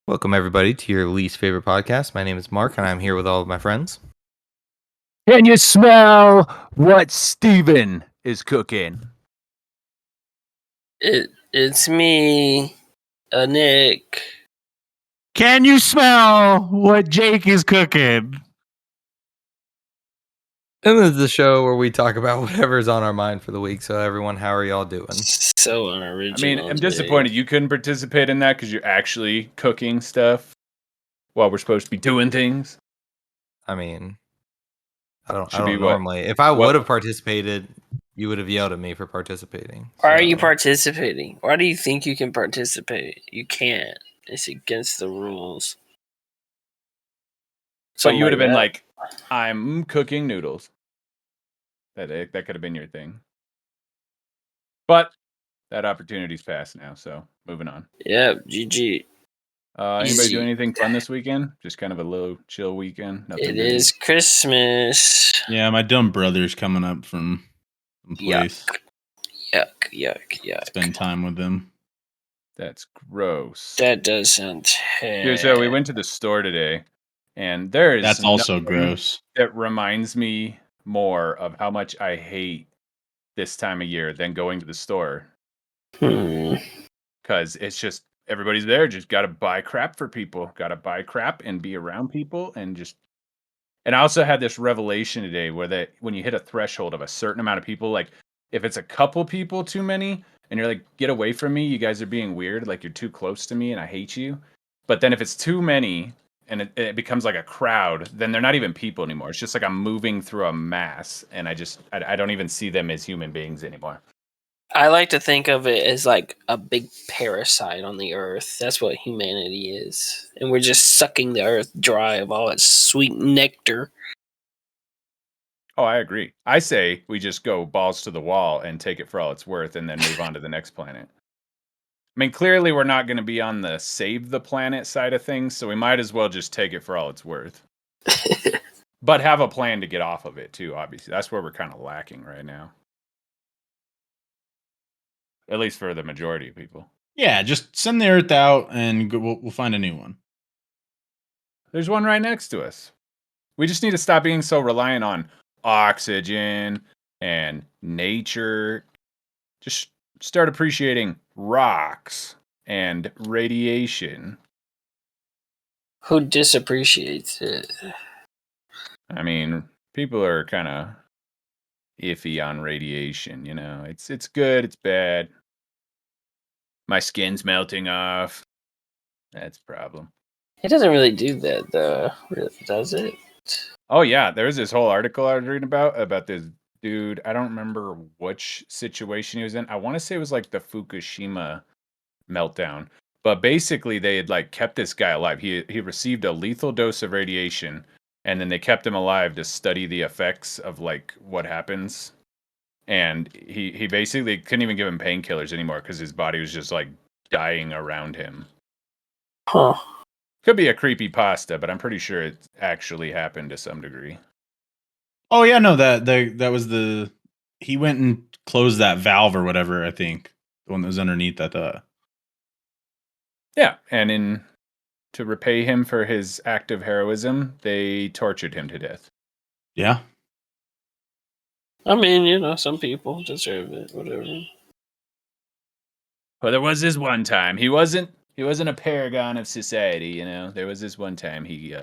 Welcome, everybody, to your least favorite podcast. My name is Mark, and I'm here with all of my friends. Can you smell what Steven is cooking? It's me, Nick. Can you smell what Jake is cooking? And this is the show where we talk about whatever's on our mind for the week. So, everyone, how are y'all doing? So unoriginal. I mean, I'm disappointed you couldn't participate in that because you're actually cooking stuff while we're supposed to be doing things. I mean, I don't Should be normally. If I would have participated, you would have yelled at me for participating. Why are you participating? Why do you think you can participate? You can't. It's against the rules. So you would have been like, I'm cooking noodles. That could have been your thing. But that opportunity's passed now, so moving on. Yep, GG. Anybody do anything fun this weekend? Just kind of a little chill weekend? Nothing It is Christmas. Yeah, my dumb brother's coming up from some place. Yuck. Spend time with them. That's gross. That does sound terrible. Dude, so we went to the store today, and there is That's also gross. That reminds me more of how much I hate this time of year than going to the store. Because it's just everybody's there, just gotta buy crap for people, gotta buy crap and be around people and I also had this revelation today where when you hit a threshold of a certain amount of people, like if it's a couple people too many and you're like, get away from me, you guys are being weird, like you're too close to me and I hate you. But then if it's too many and it becomes like a crowd, then they're not even people anymore. It's just like I'm moving through a mass and I don't even see them as human beings anymore. I like to think of it as like a big parasite on the earth. That's what humanity is. And we're just sucking the earth dry of all its sweet nectar. Oh, I agree. I say we just go balls to the wall and take it for all it's worth and then move on to the next planet. I mean, clearly we're not going to be on the save the planet side of things, so we might as well just take it for all it's worth. But have a plan to get off of it, too, obviously. That's where we're kind of lacking right now. At least for the majority of people. Yeah, just send the Earth out and we'll find a new one. There's one right next to us. We just need to stop being so reliant on oxygen and nature. Just start appreciating rocks and radiation. Who disappreciates it? I mean, people are kind of iffy on radiation, you know. It's good, it's bad. My skin's melting off. That's a problem. It doesn't really do that, though, does it? Oh, yeah. There was this whole article I was reading about this dude. I don't remember which situation he was in. I want to say it was like the Fukushima meltdown. But basically, they had like kept this guy alive. He received a lethal dose of radiation, and then they kept him alive to study the effects of like what happens. And he basically couldn't even give him painkillers anymore because his body was just like dying around him. Huh. Could be a creepy pasta, but I'm pretty sure it actually happened to some degree. Oh yeah, no, that was he went and closed that valve or whatever, I think. The one that was underneath that. Yeah, and to repay him for his act of heroism, they tortured him to death. Yeah. I mean, you know, some people deserve it, whatever. Well, there was this one time. He wasn't a paragon of society, you know. There was this one time he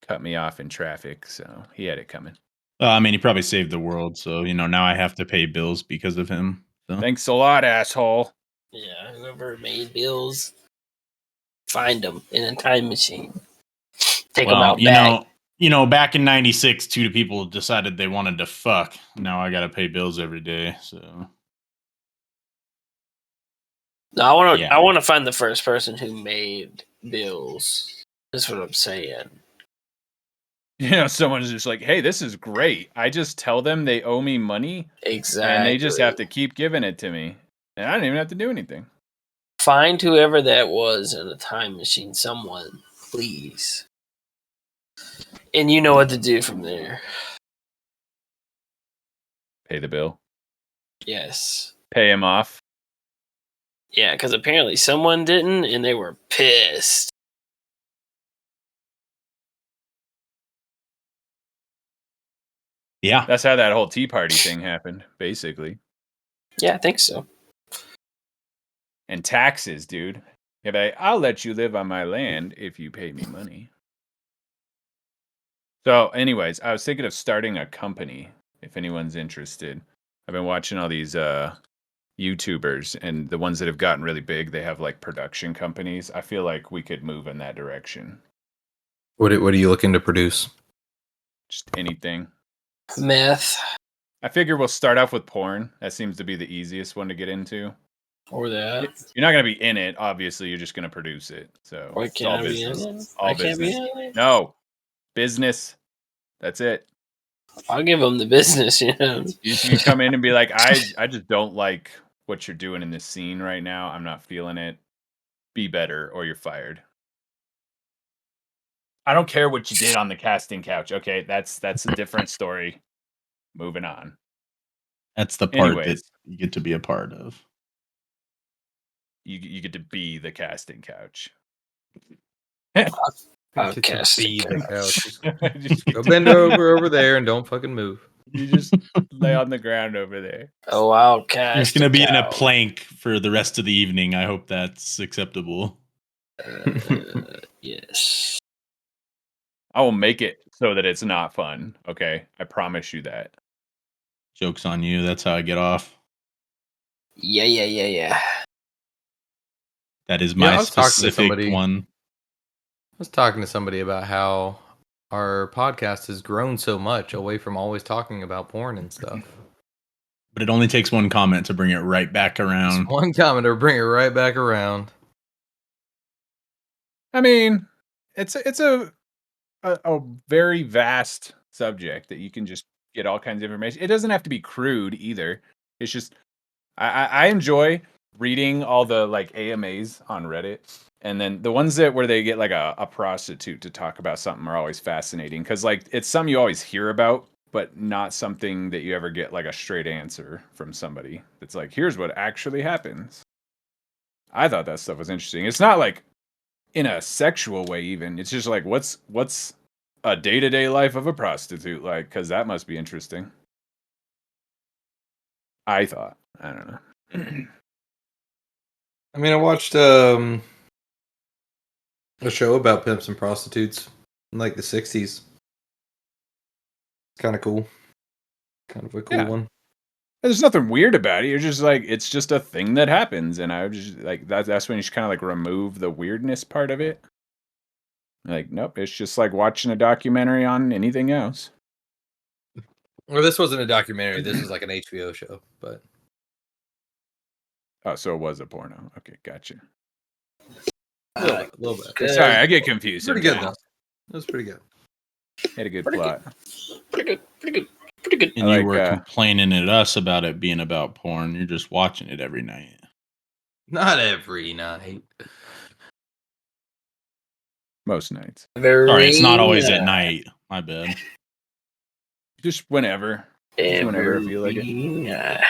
cut me off in traffic, so he had it coming. I mean, he probably saved the world, so, you know, now I have to pay bills because of him. So. Thanks a lot, asshole. Yeah, whoever made bills, find them in a time machine. Take them out back. You know, back in '96, two people decided they wanted to fuck. Now I got to pay bills every day, so... No, I want to find the first person who made bills. That's what I'm saying. You know, someone's just like, hey, this is great. I just tell them they owe me money. Exactly. And they just have to keep giving it to me. And I don't even have to do anything. Find whoever that was in a time machine. Someone, please. And you know what to do from there. Pay the bill. Yes. Pay him off. Yeah, because apparently someone didn't, and they were pissed. Yeah. That's how that whole Tea Party thing happened, basically. Yeah, I think so. And taxes, dude. I'll let you live on my land if you pay me money. So, anyways, I was thinking of starting a company if anyone's interested. I've been watching all these YouTubers, and the ones that have gotten really big, they have like production companies. I feel like we could move in that direction. What are you looking to produce? Just anything. Meth I figure we'll start off with porn. That seems to be the easiest one to get into. or that. You're not going to be in it, obviously. You're just going to produce it. So Why it's all can't I be in business. it? All I can't be business. in it. No, business. That's it. I'll give them the business. You know. You can come in and be like, I just don't like what you're doing in this scene right now. I'm not feeling it. Be better, or you're fired. I don't care what you did on the casting couch. Okay, that's a different story. Moving on. That's the part Anyways. that you get to be a part of. You get to be the casting couch. I'll cast Be the the couch. couch. Just Go bend over there and don't fucking move. You just lay on the ground over there. Oh, I'll cast. It's gonna a be in a couch. plank for the rest of the evening. I hope that's acceptable. Yes. I will make it so that it's not fun. Okay, I promise you that. Joke's on you. That's how I get off. Yeah. That is Yeah, my I was talking to specific somebody- one. I was talking to somebody about how our podcast has grown so much away from always talking about porn and stuff. But it only takes one comment to bring it right back around. Just one commenter, bring it right back around. I mean, it's a very vast subject that you can just get all kinds of information. It doesn't have to be crude either. It's just I enjoy reading all the like AMAs on Reddit, and then the ones where they get like a prostitute to talk about something are always fascinating because like it's something you always hear about, but not something that you ever get like a straight answer from somebody. It's like, here's what actually happens. I thought that stuff was interesting. It's not like in a sexual way even. It's just like what's a day-to-day life of a prostitute like, because that must be interesting. I thought. I don't know. I mean, I watched a show about pimps and prostitutes in like the 60s. It's kind of cool. Kind of a cool Yeah. one. There's nothing weird about it. You're just like, it's just a thing that happens, and I was just like, that's when you should kind of like remove the weirdness part of it. Like, nope, it's just like watching a documentary on anything else. Well, this wasn't a documentary. This was like an HBO show, but Oh, so it was a porno. Okay, gotcha. a little bit. Good. Sorry, I get confused. Pretty good though. sometimes. It was pretty good. Had a good Pretty plot. Pretty good. And I you like, were complaining at us about it being about porn. You're just watching it every night. Not every night. Most nights. Sorry, it's not always at night. My bad. Just whenever. Whenever I feel like it.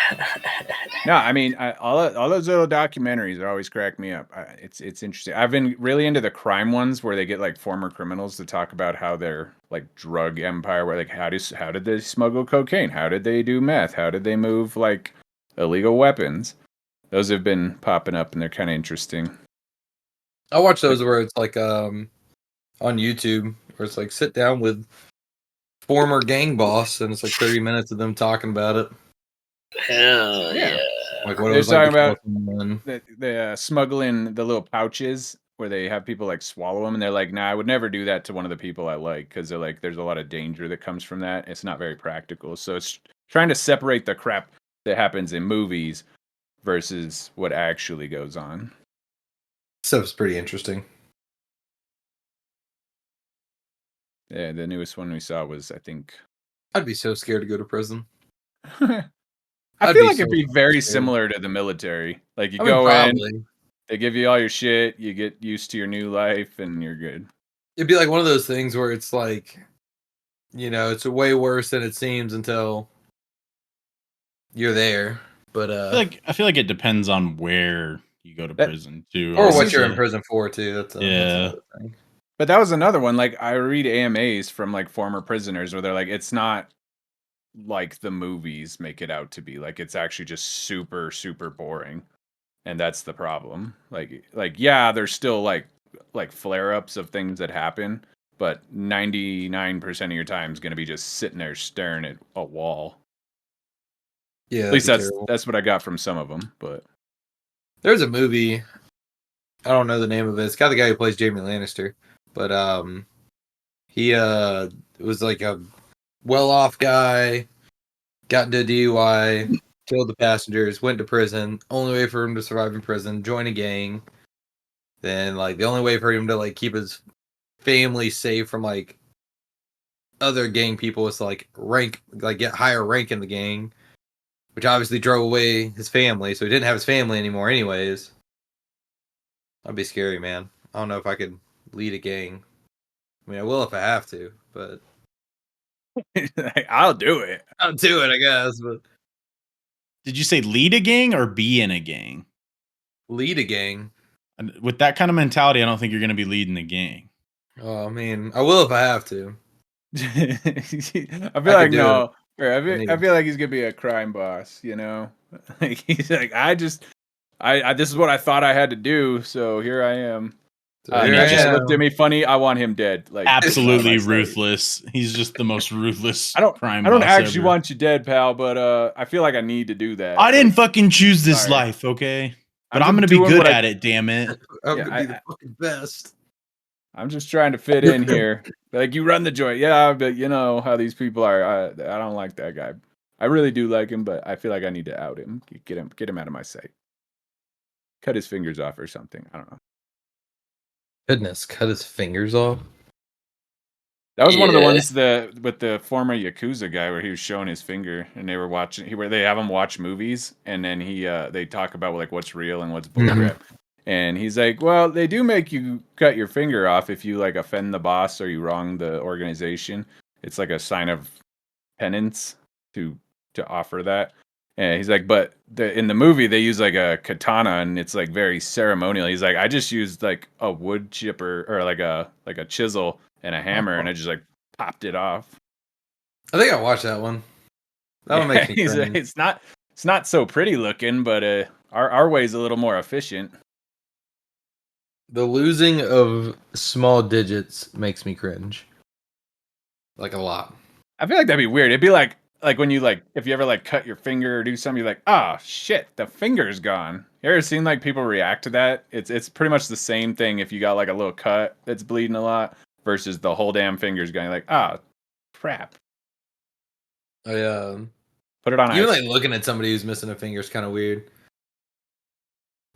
No, I mean, all those little documentaries are always crack me up. It's interesting. I've been really into the crime ones where they get like former criminals to talk about how their like drug empire, where like how did they smuggle cocaine? How did they do meth? How did they move like illegal weapons? Those have been popping up and they're kind of interesting. I watch those where it's like on YouTube where it's like sit down with former gang boss and it's like 30 minutes of them talking about it. Hell Yeah. yeah. Like what it They're was like talking about before someone- the smuggling the little pouches where they have people like swallow them, and they're like, nah, I would never do that to one of the people I like, because they're like, there's a lot of danger that comes from that. It's not very practical. So it's trying to separate the crap that happens in movies versus what actually goes on. Stuff's pretty interesting. Yeah, the newest one we saw was, I think. I'd be so scared to go to prison. I I'd feel be like it'd so be very scared. similar to the military. Like you I mean, go in, probably. they give you all your shit, you get used to your new life, and you're good. It'd be like one of those things where it's like, you know, it's way worse than it seems until you're there. But I feel like it depends on where you go to prison too, or what Honestly. you're in prison for too. That's another thing. But that was another one. Like I read AMAs from like former prisoners where they're like, it's not like the movies make it out to be. Like it's actually just super, super boring. And that's the problem. Like yeah, there's still like flare-ups of things that happen, but 99% of your time is going to be just sitting there staring at a wall. Yeah, At least that'd be terrible. that's what I got from some of them. But There's a movie. I don't know the name of it. It's got the guy who plays Jamie Lannister, but he was like a well-off guy, got into a DUI, killed the passengers, went to prison. Only way for him to survive in prison, join a gang. Then like the only way for him to like keep his family safe from like other gang people was to like get higher rank in the gang, which obviously drove away his family, so he didn't have his family anymore anyways. That'd be scary, man. I don't know if I could lead a gang. I mean, I will if I have to, but I'll do it. I'll do it, I guess. But Did you say lead a gang or be in a gang? lead a gang. And with that kind of mentality, I don't think you're going to be leading a gang. Oh, I mean, I will if I have to. I feel I like could do no. I need- feel like he's gonna be a crime boss. You know, like he's like I this is what I thought I had to do, so here I am. So And here he I just am. looked at me funny. I want him dead. Like Absolutely honestly. ruthless. He's just the most ruthless crime I don't boss actually ever. want you dead, pal, but I feel like I need to do that. I didn't fucking choose this Sorry. life, okay? But I'm I'm going just to be doing good what I- at it, damn it. I'm Yeah, gonna be the fucking best. I'm just trying to fit in here. Like you run the joint, yeah, but you know how these people are. I don't like that guy. I really do like him, but I feel like I need to out him, get him out of my sight, cut his fingers off or something. I don't know. Goodness, cut his fingers off. That was one of the Yeah. ones that with the former Yakuza guy where he was showing his finger and they were watching. Where they have him watch movies and then they talk about like what's real and what's bullcrap. And he's like, well, they do make you cut your finger off if you like offend the boss or you wrong the organization. It's like a sign of penance to offer that. And he's like, but in the movie they use like a katana and it's like very ceremonial. He's like, I just used like a wood chipper or like a chisel and a hammer and I just like popped it off. I think I watched that one. That one makes me He's like, cringe. it's not so pretty looking, but our way's a little more efficient. The losing of small digits makes me cringe. Like a lot. I feel like that'd be weird. It'd be like when you like if you ever like cut your finger or do something, you're like, oh shit, the finger's gone. You ever seen like people react to that? It's pretty much the same thing if you got like a little cut that's bleeding a lot versus the whole damn finger's going like, ah, crap. I Put it on even ice. like looking at somebody who's missing a finger is kind of weird.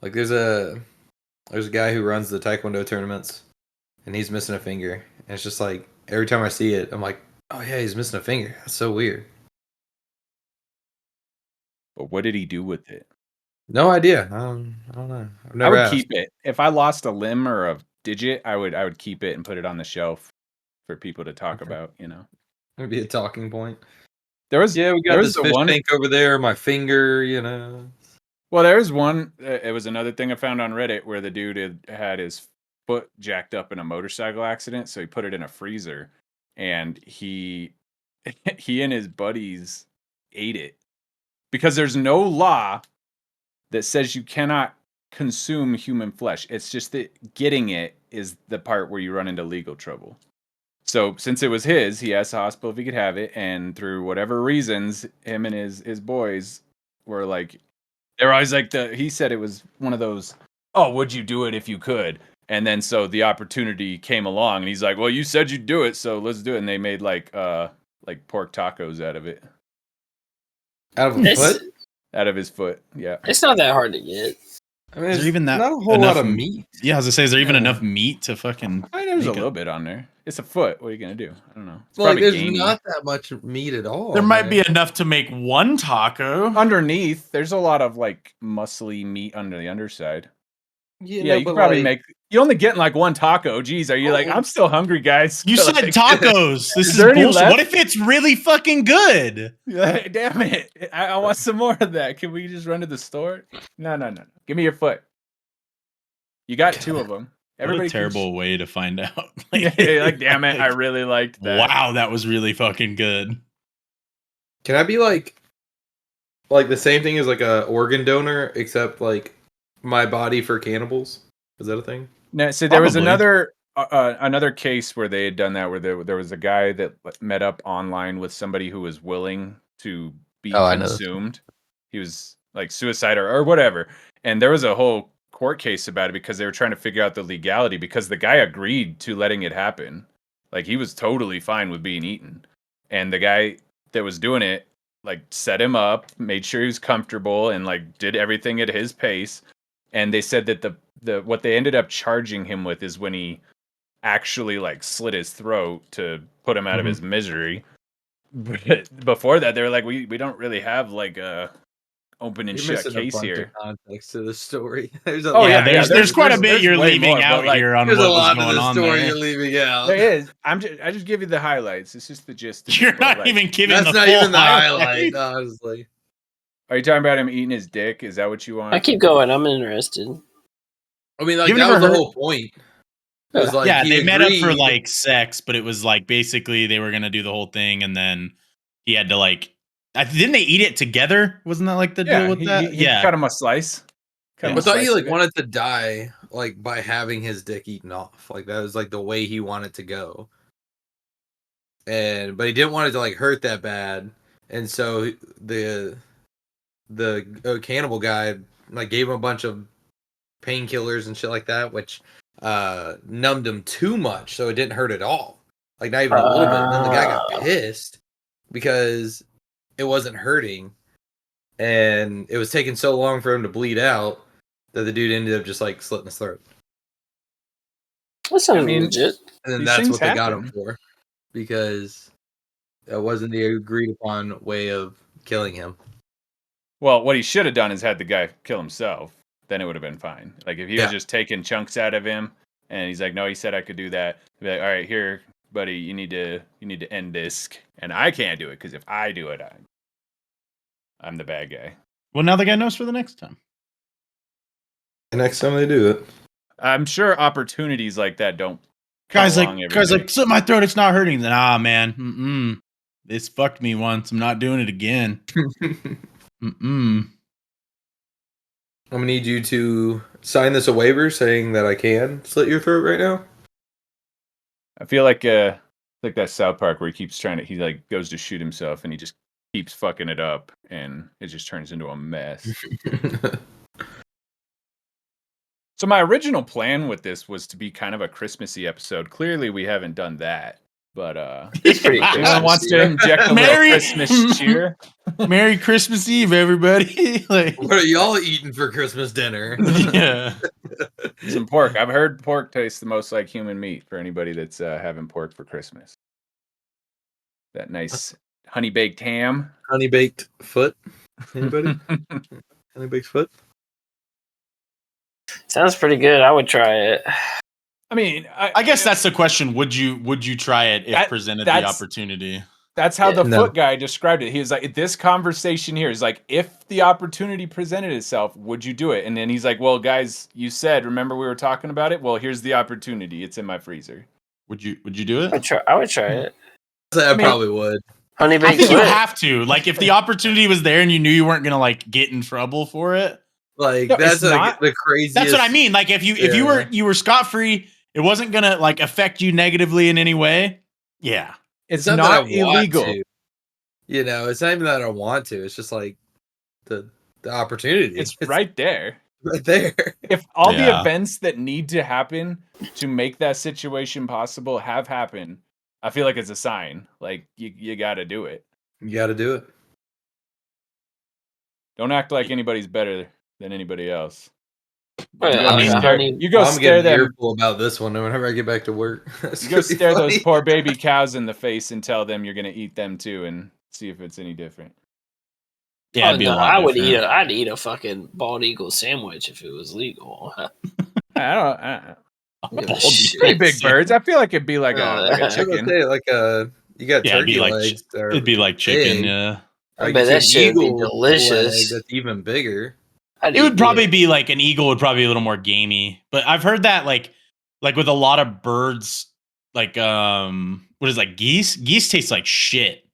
Like there's a guy who runs the taekwondo tournaments, and he's missing a finger. And it's just like every time I see it, I'm like, oh yeah, he's missing a finger. That's so weird. But what did he do with it? No idea. I don't know. I've I never would asked. keep it. If I lost a limb or a digit, I would keep it and put it on the shelf for people to talk about, you know. It'd be a talking point. There was Yeah, we there got was this the fish one tank over there. My finger, you know. Well, there's one. It was another thing I found on Reddit where the dude had his foot jacked up in a motorcycle accident, so he put it in a freezer, and he and his buddies ate it because there's no law that says you cannot consume human flesh. It's just that getting it is the part where you run into legal trouble. So since it was his, he asked the hospital if he could have it, and through whatever reasons, him and his boys were like. They're always like he said it was one of those, oh, would you do it if you could? And then so the opportunity came along and he's like, well, you said you'd do it, so let's do it. And they made like pork tacos out of it. Out of a It's, foot? Out of his foot. Yeah. it's not that hard to get. I mean, Is there even that not a whole enough lot of meat. Yeah, I was gonna say, is there even Yeah. enough meat to fucking? I mean, there's a Make it- little bit on there. It's a foot. What are you gonna do? I don't know. It's Well, like, probably there's gamey. not that much meat at all. There might be man. enough to make one taco. Underneath, there's a lot of like muscly meat under the underside. You Yeah, know, you but could probably like, make. You only getting like one taco. Jeez, are you like? Oh. I'm still hungry, guys. You said Like, tacos. This is there any bullshit. left? What if it's really fucking good? Damn it! I want some more of that. Can we just run to the store? No. Give me your foot. You got two of them. What a can terrible way to find out. Yeah, like damn it! I really liked that. Wow, that was really fucking good. Can I be like the same thing as like a organ donor, except like my body for cannibals? Is that a thing? No, so there was Probably. another case where they had done that, where there was a guy that met up online with somebody who was willing to be Oh, I know this. consumed. He was like suicide or whatever, and there was a whole court case about it because they were trying to figure out the legality, because the guy agreed to letting it happen. Like, he was totally fine with being eaten, and the guy that was doing it like set him up, made sure he was comfortable, and like did everything at his pace. And they said that the what they ended up charging him with is when he actually like slit his throat to put him out of his misery. But before that, they were like, we don't really have like a open and You're shut missing a case bunch here. of context to the story. There's a Oh, lot. yeah, there's quite a bit there's you're way leaving more, out but, like, here on There's what a was lot of going the on story there. you're leaving out. There is. I just give you the highlights. It's just the gist. Of You're it, but, not like, even giving That's the not full even the highlight. highlight, honestly. Are you talking about him eating his dick? Is that what you want? I keep going. I'm interested. I mean, like You've that never was the heard- whole point. It was like Yeah, he they met up for agreed- like sex, but it was like basically they were gonna do the whole thing, and then he had to like. Didn't they eat it together? Wasn't that like the deal with that? He cut him a slice. Cut him I a thought he slice like of it. wanted to die like by having his dick eaten off. Like that was like the way he wanted to go. But he didn't want it to like hurt that bad. And so the cannibal guy like gave him a bunch of painkillers and shit like that, which numbed him too much, so it didn't hurt at all. Like not even a little bit. And then the guy got pissed because it wasn't hurting, and it was taking so long for him to bleed out that the dude ended up just like slitting his throat. That sounds I mean, legit. And then These that's things what they got happen. him for, because that wasn't the agreed upon way of killing him. Well, what he should have done is had the guy kill himself. Then it would have been fine. Like, if he was Yeah. just taking chunks out of him, and he's like, "No, he said I could do that." He'd be like, "All right, here, buddy, you need to end this, and I can't do it because if I do it, I'm the bad guy." Well, now the guy knows for the next time. The next time they do it, I'm sure opportunities like that don't. Guys along every like day. slit my throat. It's not hurting. Nah, man. This fucked me once. I'm not doing it again. I'm gonna need you to sign this a waiver saying that I can slit your throat right now. I feel like that South Park where he like goes to shoot himself and he just keeps fucking it up and it just turns into a mess. So my original plan with this was to be kind of a Christmassy episode. Clearly we haven't done that. But It's pretty anyone wants to inject a little Merry- Christmas cheer? Merry Christmas Eve, everybody. Like, What are y'all eating for Christmas dinner? yeah. Some pork. I've heard pork tastes the most like human meat for anybody that's having pork for Christmas. That nice honey baked ham. Honey baked foot. Anybody? Honey baked foot. Sounds pretty good. I would try it. I mean, I guess that's the question. Would you try it if presented the that's- opportunity? That's how the No. foot guy described it. He was like, this conversation here is like, if the opportunity presented itself, would you do it? And then he's like, well, guys, you said, remember we were talking about it? Well, here's the opportunity. It's in my freezer. Would you do it? I would try it. I mean- probably would. Honey I baked think you foot. have to. Like, if the opportunity was there and you knew you weren't gonna like get in trouble for it, Like No, that's it's like not- the craziest. that's what I mean. Like, if you were scot free, it wasn't gonna like affect you negatively in any way. Yeah. It's that not I want illegal. to. You know, it's not even that I want to. It's just like the opportunity. It's right there. right there. If all the Yeah. events that need to happen to make that situation possible have happened, I feel like it's a sign. Like, you got to do it. You got to do it. Don't act like anybody's better than anybody else. Well, You go I mean, stare- honey- you go I'm stare getting them. earful about this one whenever I get back to work. That's You go gonna be stare those funny. poor baby cows in the face and tell them you're going to eat them too, and see if it's any different. Yeah, Oh, it'd be a no, lot I would different. I'd eat a fucking bald eagle sandwich if it was legal. I don't. Give a Pretty shit. big birds. I feel like it'd be like a I was gonna chicken. say, like you got Yeah, it'd be turkey like legs. or It'd be like chicken. big. Yeah. I Like, bet you that see shit would be eagle delicious. leg that's even bigger. I'd It would eat probably be like an eagle would probably be a little more gamey, but I've heard that like with a lot of birds, like what is like geese? Geese taste like shit.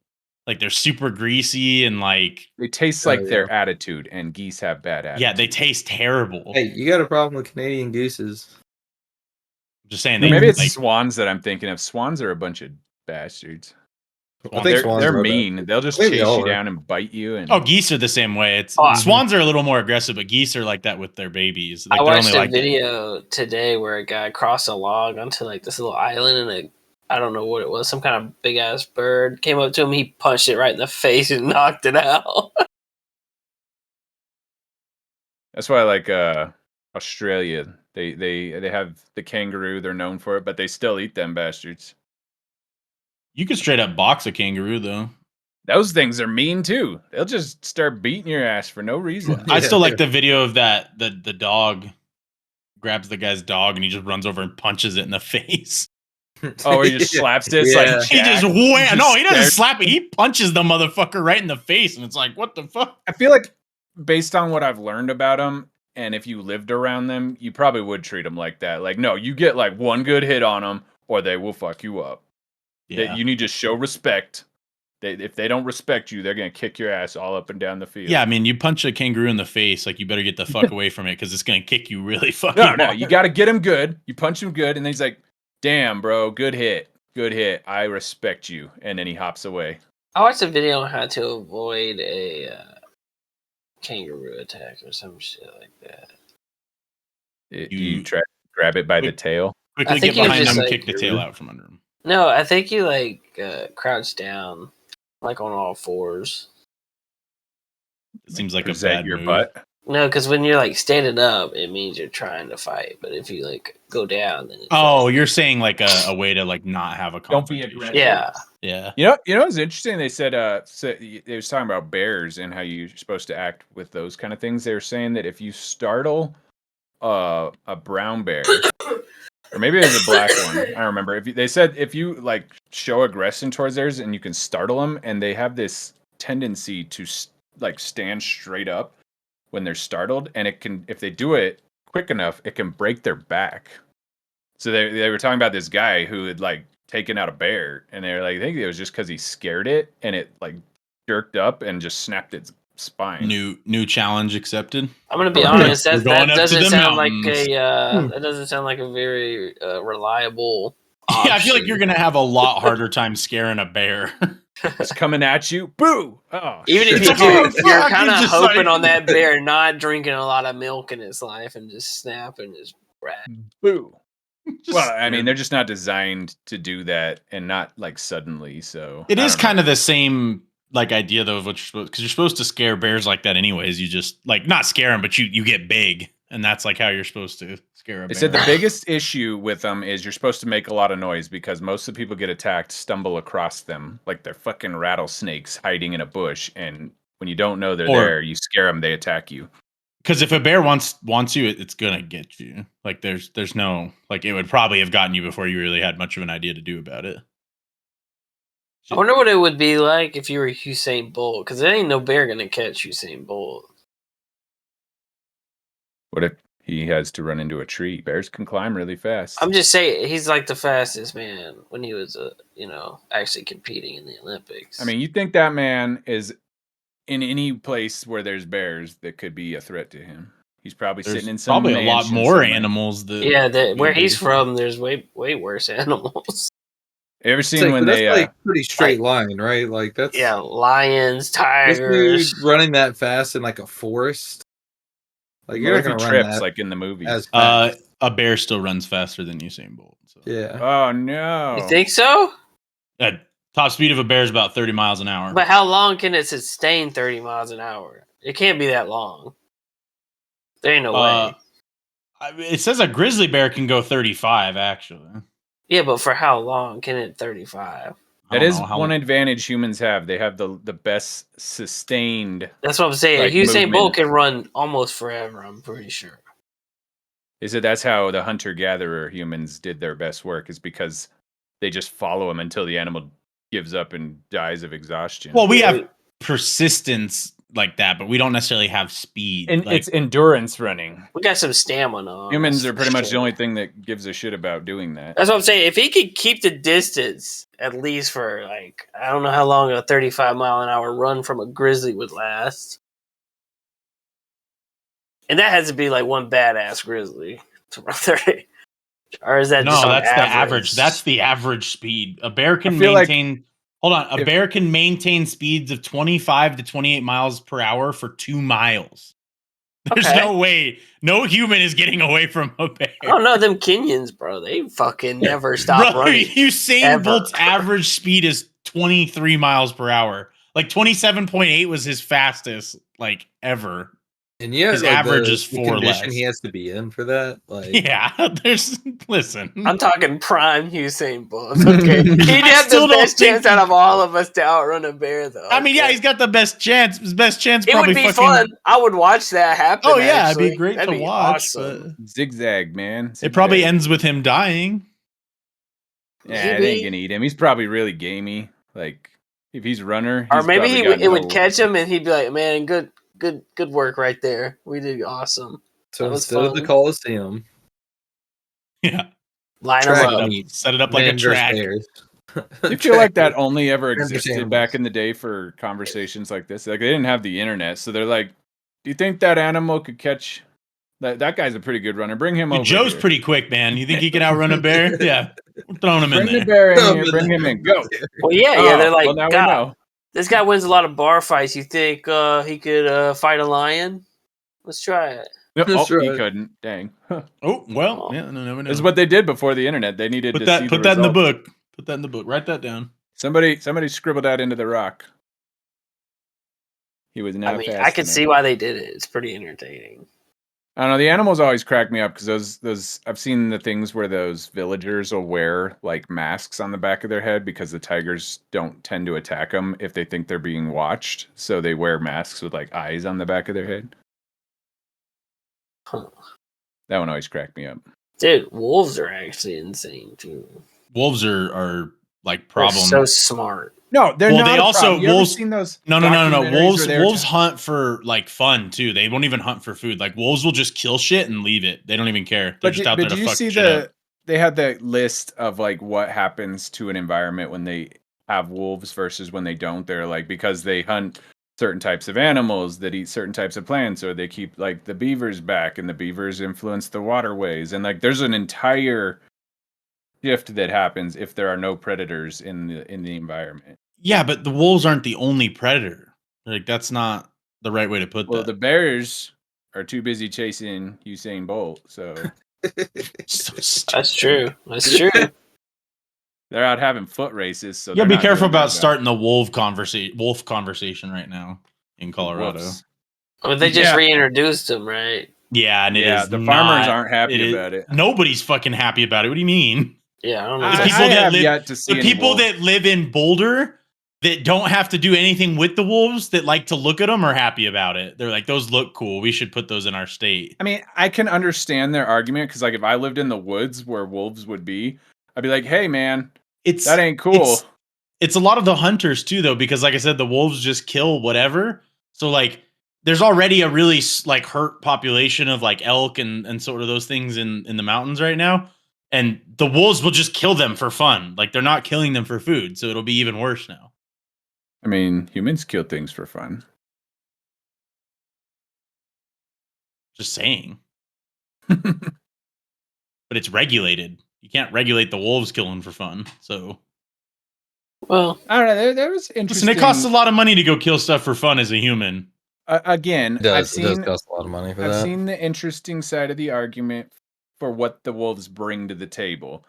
Like they're super greasy and like They taste like their attitude, and geese have bad attitude. yeah, they taste terrible. Hey, you got a problem with Canadian gooses? I'm just saying Or they maybe it's like swans that I'm thinking of. Swans are a bunch of bastards. I think swans They're are mean. bad. They'll just I think chase they all you are. down and bite you. And oh, geese are the same way. It's Oh, swans are a little more aggressive, but geese are like that with their babies. Like I they're watched only a like that. video today where a guy crossed a log onto like this little island, and I don't know what it was, some kind of big ass bird came up to him. He punched it right in the face and knocked it out. that's why I like Australia. They have the kangaroo. They're known for it, but they still eat them bastards. You could straight up box a kangaroo though. Those things are mean too. They'll just start beating your ass for no reason. I still like the video of that the dog grabs the guy's dog and he just runs over and punches it in the face. Oh, he just slaps it. It's Yeah. like He just Jack. no, he doesn't stares. slap it. He punches the motherfucker right in the face, and it's like, what the fuck? I feel like based on what I've learned about them, and if you lived around them, you probably would treat them like that. Like, no, you get like one good hit on them, or they will fuck you up. Yeah. That you need to show respect. If they don't respect you, they're gonna kick your ass all up and down the field. Yeah, I mean, you punch a kangaroo in the face, like you better get the fuck away from it because it's gonna kick you really fucking. No, hard. you got to get him good. You punch him good, and then he's like, "Damn, bro, good hit. I respect you." And then he hops away. I watched a video on how to avoid a kangaroo attack or some shit like that. You try to grab it by the tail. Quickly I get think you behind just, him, and like, kick the tail out from under him. No, I think you like crouch down, like on all fours. It seems like a Is that bad your move. butt? No, because when you're like standing up, it means you're trying to fight. But if you like go down, then it's Oh, you're saying like a way to like not have a Don't be confrontation. aggressive. yeah. Yeah. You know what's interesting? They said they was talking about bears and how you're supposed to act with those kind of things. They were saying that if you startle a brown bear, or maybe it was a black one, I don't remember. They said if you like show aggression towards theirs and you can startle them, and they have this tendency to like stand straight up when they're startled, and it can, if they do it quick enough, it can break their back. So they were talking about this guy who had like taken out a bear, and they were like, I think it was just because he scared it and it like jerked up and just snapped its spine. New challenge accepted. I'm gonna be honest. We're That going up to doesn't the sound like mountains. that doesn't sound like a very reliable. Yeah, I feel like option. you're gonna have a lot harder time scaring a bear. It's coming at you. Boo! Oh, Even if shit. you do, Oh, you're fuck, kind of it's just hoping like- on that bear not drinking a lot of milk in its life and just snapping his rat. Boo. Just- Well, I mean, they're just not designed to do that, and not like suddenly. So it is kind of the same like idea though of what you're supposed, because you're supposed to scare bears like that anyways. You just like not scare them, but you get big, and that's like how you're supposed to scare a bear. They said the biggest issue with them is you're supposed to make a lot of noise because most of the people get attacked stumble across them like they're fucking rattlesnakes hiding in a bush, and when you don't know they're Or- there, you scare them, they attack you. Because if a bear wants you, it's gonna get you. Like there's no like it would probably have gotten you before you really had much of an idea to do about it. I wonder what it would be like if you were Usain Bolt, because there ain't no bear gonna catch Usain Bolt. What if he has to run into a tree? Bears can climb really fast. I'm just saying he's like the fastest man when he was actually competing in the Olympics. I mean, you think that man is in any place where there's bears that could be a threat to him? He's probably There's sitting in some probably a lot mansion more somewhere. animals that yeah, where Yeah, he's dude. from, there's way worse animals. You ever It's seen like, when that's they like pretty straight line, right? Like that's Yeah, lions, this tigers. dude running that fast in like a forest. Like you're what not if he gonna run trips that like in the movie? as fast. a bear still runs faster than Usain Bolt. So. Yeah. Oh no! You think so? Top speed of a bear is about 30 miles an hour. But how long can it sustain 30 miles an hour? It can't be that long. There ain't no way. It says a grizzly bear can go 35. Actually, Yeah, but for how long can it 35? I That don't is know how one long- advantage humans have. They have the best sustained. That's what I'm saying. Like Usain Bolt movement. can run almost forever, I'm pretty sure. Is it that's how the hunter gatherer humans did their best work? Is because they just follow him until the animal gives up and dies of exhaustion. Well, we have persistence like that, but we don't necessarily have speed. And like, it's endurance running. We got some stamina. on Humans us, are for pretty much the sure. only thing that gives a shit about doing that. That's what I'm saying. If he could keep the distance, at least for like, I don't know how long a 35-mile-an-hour run from a grizzly would last. And that has to be like one badass grizzly to run 30. Or is that no, just on that's the average. That's the average speed. A bear can feel like maintain. Hold on, a bear can maintain speeds of 25 to 28 miles per hour for 2 miles. There's Okay. no way. No human is getting away from a bear. I don't know, them Kenyans, bro. They fucking never stop Bro, running. Usain ever. Bolt's average speed is 23 miles per hour. Like 27.8 was his fastest, like, ever. And yeah, His like average the, is the 4 condition less. he has to be in for that. Like, Yeah, listen. I'm talking prime Usain Bolt. Okay. He'd I have the still don't best think chance out of all of us to outrun a bear, though. I mean, yeah, Okay. he's got the best chance. His best chance It probably would be fucking fun. I would watch that happen. Oh yeah, actually. it'd be great That'd to be watch, awesome. Zigzag, man. but it probably Zigzag. ends with him dying. Yeah, it Maybe. ain't gonna eat him. He's probably really gamey. Like if he's runner, Or he's maybe probably got it would no- catch him and he'd be like, "Man, good work right there. We did awesome." so That was instead of the fun. Coliseum, Yeah, Line Track them up. meet. set it up like a men versus track. bears. Do you feel like that Track only ever Men versus existed animals. back in the day for conversations like this? Like they didn't have the internet, so they're like, "Do you think that animal could catch that guy's a pretty good runner? Bring him Dude, over." Joe's here. pretty quick, man. You think he can outrun a bear? Yeah, we're throwing him in Bring the there. bear in here. Bring him in. Go. Well, yeah. Oh, They're like, well, now we God, know. this guy wins a lot of bar fights. You think he could fight a lion? Let's try it. Yep, That's oh, he right. couldn't. Dang. Oh well, yeah, no, never know. This is what they did before the internet. They needed Put to that see put the that in the results. book. Put that in the book. Write that down. Somebody scribbled that into the rock. He was not I mean, fast I can enough. see why they did it. It's pretty entertaining. I don't know. The animals always crack me up because those I've seen the things where those villagers will wear like masks on the back of their head because the tigers don't tend to attack them if they think they're being watched. So they wear masks with like eyes on the back of their head. Huh. That one always cracked me up. Dude, wolves are actually insane too. Wolves are like They're problem. so smart. No, they're Well, not. they a also- problem. You ever wolves- seen those? No. documentaries Wolves where they were wolves trying- hunt for like fun too. They won't even hunt for food. Like wolves will just kill shit and leave it. They don't even care. They're But just do, out there but to do you fuck see shit up. they had the list of like what happens to an environment when they have wolves versus when they don't. They're like because they hunt certain types of animals that eat certain types of plants, or they keep like the beavers back, and the beavers influence the waterways, and like there's an entire shift that happens if there are no predators in the environment. Yeah, but the wolves aren't the only predator. Like that's not the right way to put Well, that. the bears are too busy chasing Usain Bolt, so So stupid. That's true. That's true. they're out having foot races. So Yeah, they're be not careful doing their about job. starting the wolf conversation right now in Colorado. Wolves. I mean, they just Yeah. reintroduced them, right? Yeah, and it is Yeah, the farmers not- aren't happy is- about it. Nobody's fucking happy about it. What do you mean? Yeah, I don't know. The I people that have live- yet to see The any people wolves. that live in Boulder that don't have to do anything with the wolves that like to look at them are happy about it. They're like, those look cool. We should put those in our state. I mean, I can understand their argument because, like, if I lived in the woods where wolves would be, I'd be like, "Hey, man, It's that ain't cool." It's a lot of the hunters too, though, because like I said, the wolves just kill whatever. So like, there's already a really like hurt population of like elk and sort of those things in the mountains right now, and the wolves will just kill them for fun. Like they're not killing them for food, so it'll be even worse now. I mean, humans kill things for fun. Just saying, but it's regulated. You can't regulate the wolves killing for fun. So Well, I don't know. There was interesting. listen, it costs a lot of money to go kill stuff for fun as a human. Again, It does. I've It does seen cost a lot of money for I've that. seen the interesting side of the argument for what the wolves bring to the table.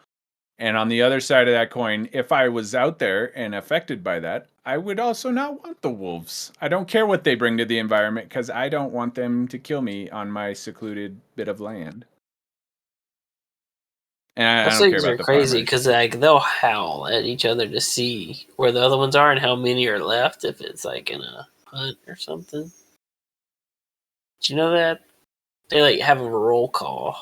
And on the other side of that coin, if I was out there and affected by that, I would also not want the wolves. I don't care what they bring to the environment because I don't want them to kill me on my secluded bit of land. And I those don't care things about are the crazy farmers. because like they'll howl at each other to see where the other ones are and how many are left if it's like in a hunt or something. Do you know that they like have a roll call?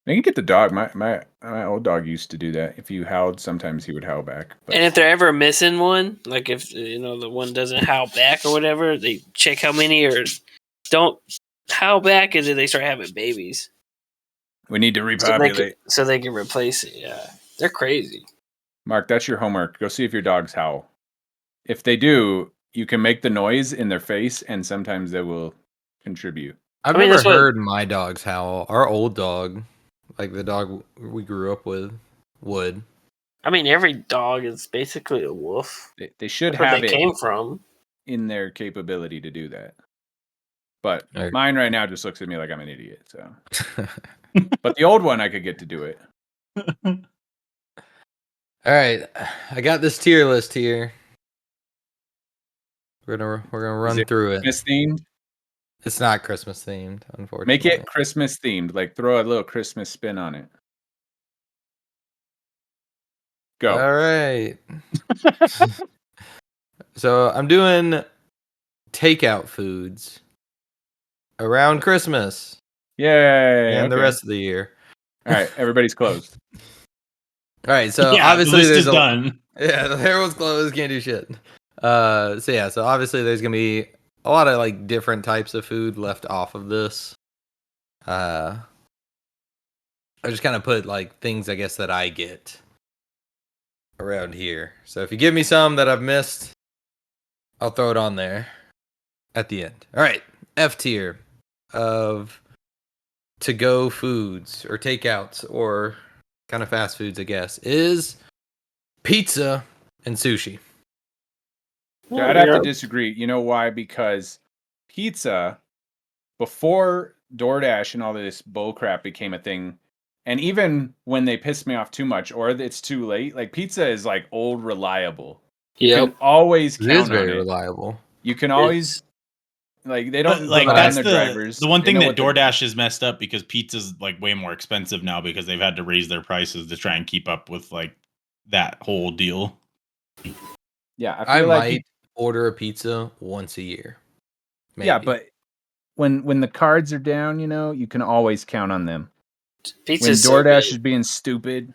You can get the dog. My old dog used to do that. If you howled, sometimes he would howl back. But And if they're ever missing one, like if the one doesn't howl back or whatever, they check how many or don't howl back, and then they start having babies. we need to repopulate. So they can replace it. Yeah, they're crazy. Mark, that's your homework. Go see if your dogs howl. If they do, you can make the noise in their face, and sometimes they will contribute. I've I mean, never that's what- heard my dogs howl. Our old dog, like the dog we grew up with, would. I mean, every dog is basically a wolf. They should That's where have they it came from. in their capability to do that. But Right. mine right now just looks at me like I'm an idiot. So, but the old one I could get to do it. All right, I got this tier list here. We're gonna run it through it. Christmas themed. It's not Christmas themed, unfortunately. Make it Christmas themed. Like throw a little Christmas spin on it. Go. All right. So I'm doing takeout foods around Christmas Yay! and the okay. rest of the year. All right, everybody's closed. All right, so yeah, obviously the list there's is done. Yeah, the hair was closed, can't do shit. So obviously there's gonna be a lot of like different types of food left off of this. I just kind of put like things I guess that I get around here. So if you give me some that I've missed, I'll throw it on there at the end. All right, F tier of to-go foods or takeouts or kind of fast foods, I guess, is pizza and sushi. Yeah, I'd have to disagree. You know why? Because pizza, before DoorDash and all this bullcrap became a thing, and even when they piss me off too much or it's too late, like pizza is like old reliable. You Yep. can always It count is on very it. reliable. You can always like they don't Like rely on that's their drivers. the one They thing know that what they're- DoorDash has messed up because pizza's like way more expensive now because they've had to raise their prices to try and keep up with like that whole deal. Yeah, I feel like might order a pizza once a year. yeah, Maybe. but when the cards are down, you know, you can always count on them. Pizza. When DoorDash is being stupid,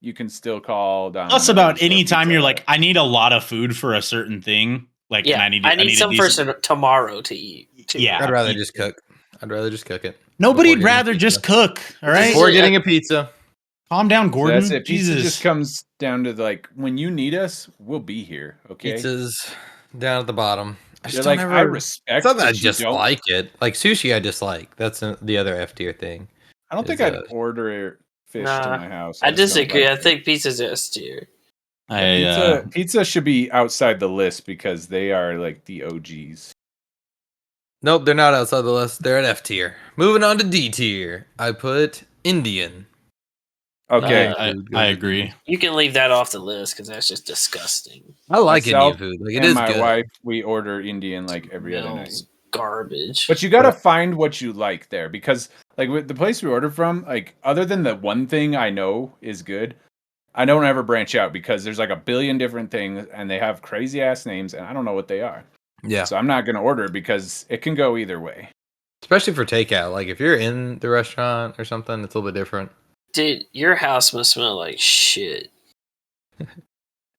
you can still call down. Plus, about any time you're like, I need a lot of food for a certain thing. Like, Yeah, and I need a some decent- for tomorrow to eat. too. Yeah. I'd rather pizza. just cook. I'd rather just cook it. Nobody'd before getting rather pizza. just cook. All right, Before getting a pizza. calm down, So Gordon. that's it. Pizza Jesus. just comes down to like when you need us, we'll be here. Okay. Pizza's down at the bottom. I You're just like, don't I ever. respect. It's not that I that you don't- dislike it. Like sushi, I dislike. That's the other F tier thing. I don't think is, I'd order fish to Nah, my house. I just don't disagree. like I it. think pizza's S tier. Pizza should be outside the list because they are like the OGs. Nope, they're not outside the list. They're at F tier. Moving on to D tier. I put Indian. Okay. I agree. You can leave that off the list because that's just disgusting. I like Myself Indian food. Like it and is my good. wife, we order Indian like every other night. Smells garbage. But you gotta find what you like there because, like, with the place we order from, like, other than the one thing I know is good, I don't ever branch out because there's like a billion different things and they have crazy ass names and I don't know what they are. Yeah, So I'm not gonna order it because it can go either way. especially for takeout. Like if you're in the restaurant or something, it's a little bit different. Dude, your house must smell like shit.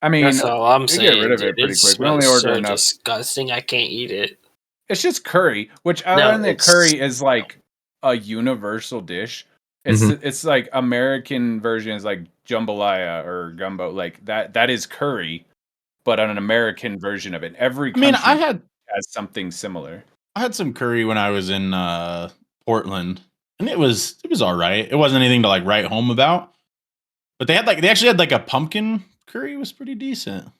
I mean, That's all I'm we saying. get rid of it dude. pretty quick. We only smells order so enough. disgusting. I can't eat it. it's just curry, which I No, learned that it's- curry is like a universal dish. It's Mhm. it's like American version is like jambalaya or gumbo, like that is curry, but an American version of it. Every I country mean, I has something similar. had some curry when I was in Portland, and it was all right. It wasn't anything to like write home about, but they actually had like a pumpkin curry. It was pretty decent.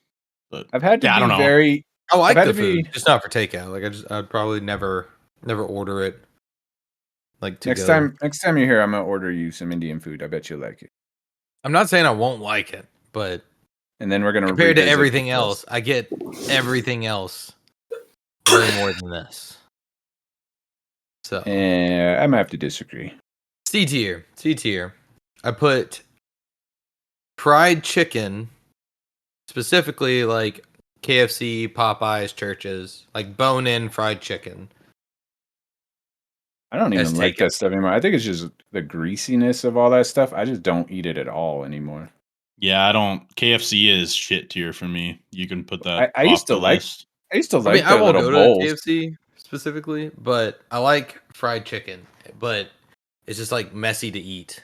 But I've had to Yeah, I be don't know. very I like I've the had to be- food, just not for takeout. Like I'd probably never order it. Like to next go. time you're here, I'm gonna order you some Indian food. I bet you'll like it. I'm not saying I won't like it, but And then we're gonna compared to revisit everything this. else, I get everything else way more than this. So Yeah, I'm gonna have to disagree. C tier. I put fried chicken, specifically like KFC, Popeyes, Churches, like bone-in fried chicken. I don't As even like taken. that stuff anymore. I think it's just the greasiness of all that stuff. I just don't eat it at all anymore. Yeah, I don't. KFC is shit tier for me. You can put that I off used to the like list. I used to I mean, like I their won't little go to bowls. KFC specifically, but I like fried chicken. But it's just like messy to eat.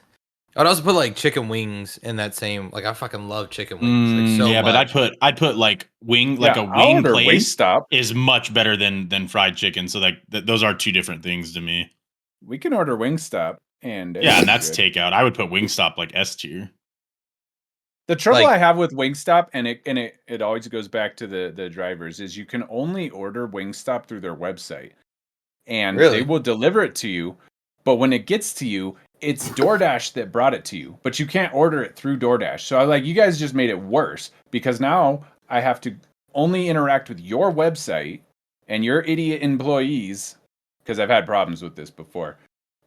I'd also put like chicken wings in that same. Like I fucking love chicken wings like so Yeah, but much. I'd put like wing like Yeah, a I'll wing order place Wingstop. is much better than fried chicken. So like those are two different things to me. We can order Wingstop, and Yeah, and that's good. takeout. I would put Wingstop like S tier. The trouble Like- I have with Wingstop, and it always goes back to the drivers, is you can only order Wingstop through their website, and Really? they will deliver it to you. But when it gets to you, it's DoorDash that brought it to you, but you can't order it through DoorDash. So I like you guys just made it worse because now I have to only interact with your website and your idiot employees because I've had problems with this before.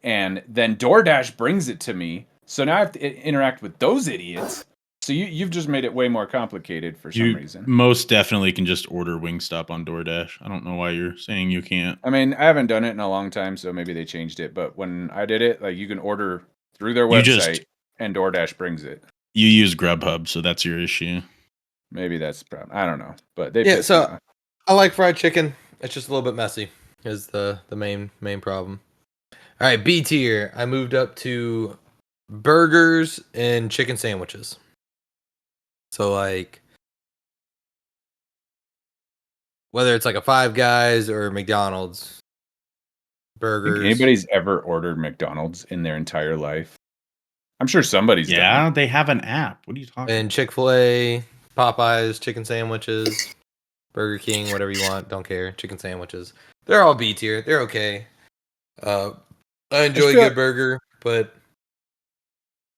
And then DoorDash brings it to me. So now I have to interact with those idiots. So you've just made it way more complicated for some You reason. most definitely can just order Wingstop on DoorDash. I don't know why you're saying you can't. I mean, I haven't done it in a long time, so maybe they changed it. But when I did it, like you can order through their You website just- and DoorDash brings it. You use Grubhub, so that's your issue. Maybe that's the problem. I don't know. But they Yeah, pissed so- me off. I like fried chicken. It's just a little bit messy. Is the main problem. All right, B tier. I moved up to burgers and chicken sandwiches. So like whether it's like a Five Guys or McDonald's Think burgers. anybody's ever ordered McDonald's in their entire life? I'm sure somebody's done Yeah, it. they have an app. What are you talking And Chick-fil-A, Popeyes, chicken sandwiches, Burger King, whatever you want, don't care. Chicken sandwiches. They're all B tier. They're okay. I enjoy a feel- good burger, but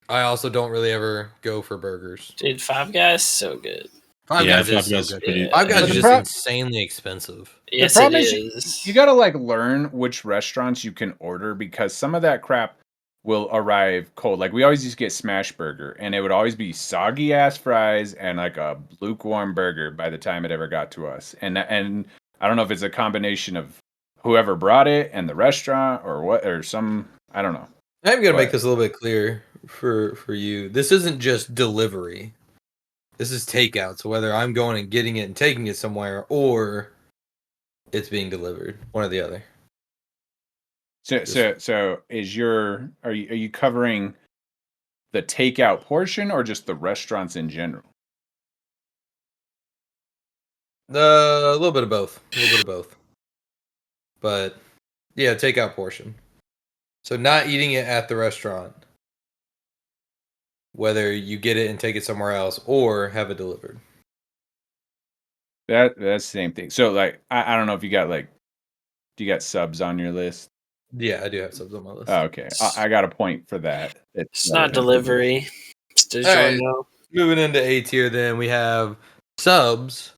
I also don't really ever go for burgers. Dude, Five Guys, so good. Five Yeah, Guys Five is so Guys is good. pretty- Five Guys But is the just pro- insanely expensive. Yes, problem it is is. You gotta like learn which restaurants you can order because some of that crap will arrive cold. Like we always used to get Smash Burger, and it would always be soggy ass fries and like a lukewarm burger by the time it ever got to us. And I don't know if it's a combination of whoever brought it and the restaurant or what or some I don't know. I'm gonna make What? this a little bit clear for you. This isn't just delivery. This is takeout. So whether I'm going and getting it and taking it somewhere, or it's being delivered, one or the other. So are you covering the takeout portion or just the restaurants in general? A little bit of both. A little bit of both. But yeah, takeout portion. So not eating it at the restaurant. Whether you get it and take it somewhere else or have it delivered. That's the same thing. So like I don't know if you got like do you got subs on your list? Yeah, I do have subs on my list. Oh, okay. I got a point for that. It's not delivery. It's DiGiorno. Alright. Moving into A tier, then we have subs,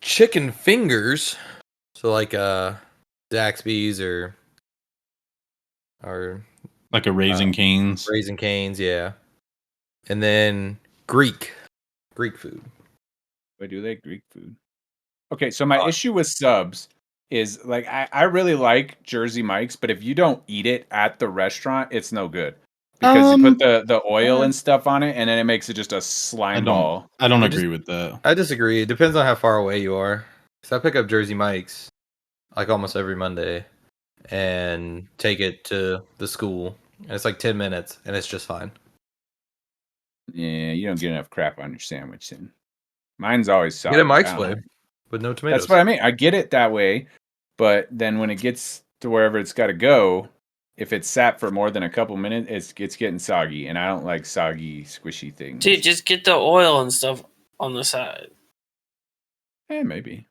chicken fingers. So like Zaxby's or Like a Raising Cane's. Raising Cane's, yeah. And then Greek food. I do like Greek food. Okay, so my issue with subs is like I really like Jersey Mike's, but if you don't eat it at the restaurant, it's no good. Because you put the oil and stuff on it, and then it makes it just a slime ball. I don't I agree with that. I disagree. It depends on how far away you are. So I pick up Jersey Mike's like almost every Monday and take it to the school. And it's like 10 minutes and it's just fine. Yeah, you don't get enough crap on your sandwich. And mine's always soft. Get a Mike's way with no tomatoes. That's what I mean. I get it that way, but then when it gets to wherever it's got to go, if it's sat for more than a couple minutes, it's getting soggy, and I don't like soggy, squishy things. Dude, just get the oil and stuff on the side. Maybe.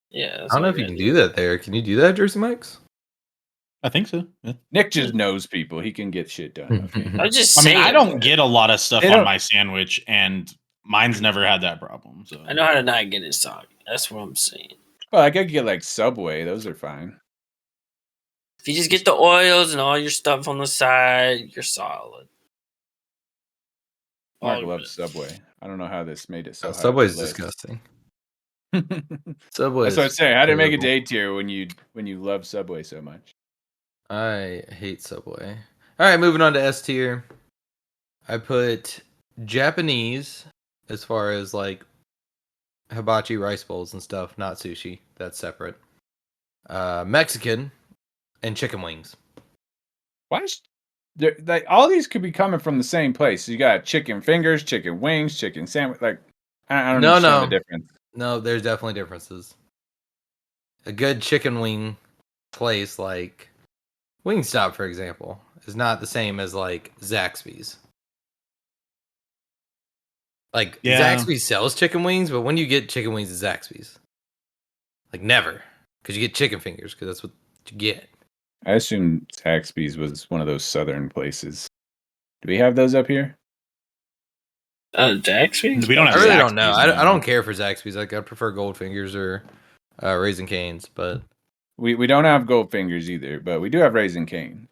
Yeah. I don't know if you can do that there. Can you do that at Jersey Mike's? I think so. Yeah. Nick just knows people. He can get shit done. Okay. I just I mean, saying. I don't get a lot of stuff They on don't- my sandwich, and mine's never had that problem. So I know how to not get it soggy. That's what I'm saying. Well, I could get like Subway. Those are fine. If you just get the oils and all your stuff on the side, you're solid. Mark All loves good. Subway. I don't know how this made it so. high up Subway's the list. disgusting. That's Subway. what I'm saying. How did it make a terrible. day tier when you love Subway so much? I hate Subway. All right, moving on to S tier. I put Japanese as far as like hibachi rice bowls and stuff, not sushi. That's separate. Mexican and chicken wings. Why is like all these could be coming from the same place? You got chicken fingers, chicken wings, chicken sandwich. Like I don't understand the difference. No, there's definitely differences. A good chicken wing place like Wingstop, for example, is not the same as like Zaxby's. Like Zaxby's sells chicken wings, but when you get chicken wings at Zaxby's, like never, because you get chicken fingers, because that's what you get. I assume Zaxby's was one of those southern places. Do we have those up here? Zaxby's? We don't have I really Zaxby's, don't know. no. I don't care for Zaxby's. Like I prefer Goldfingers or Raising Cane's, but We don't have Goldfingers either, but we do have Raisin Cane.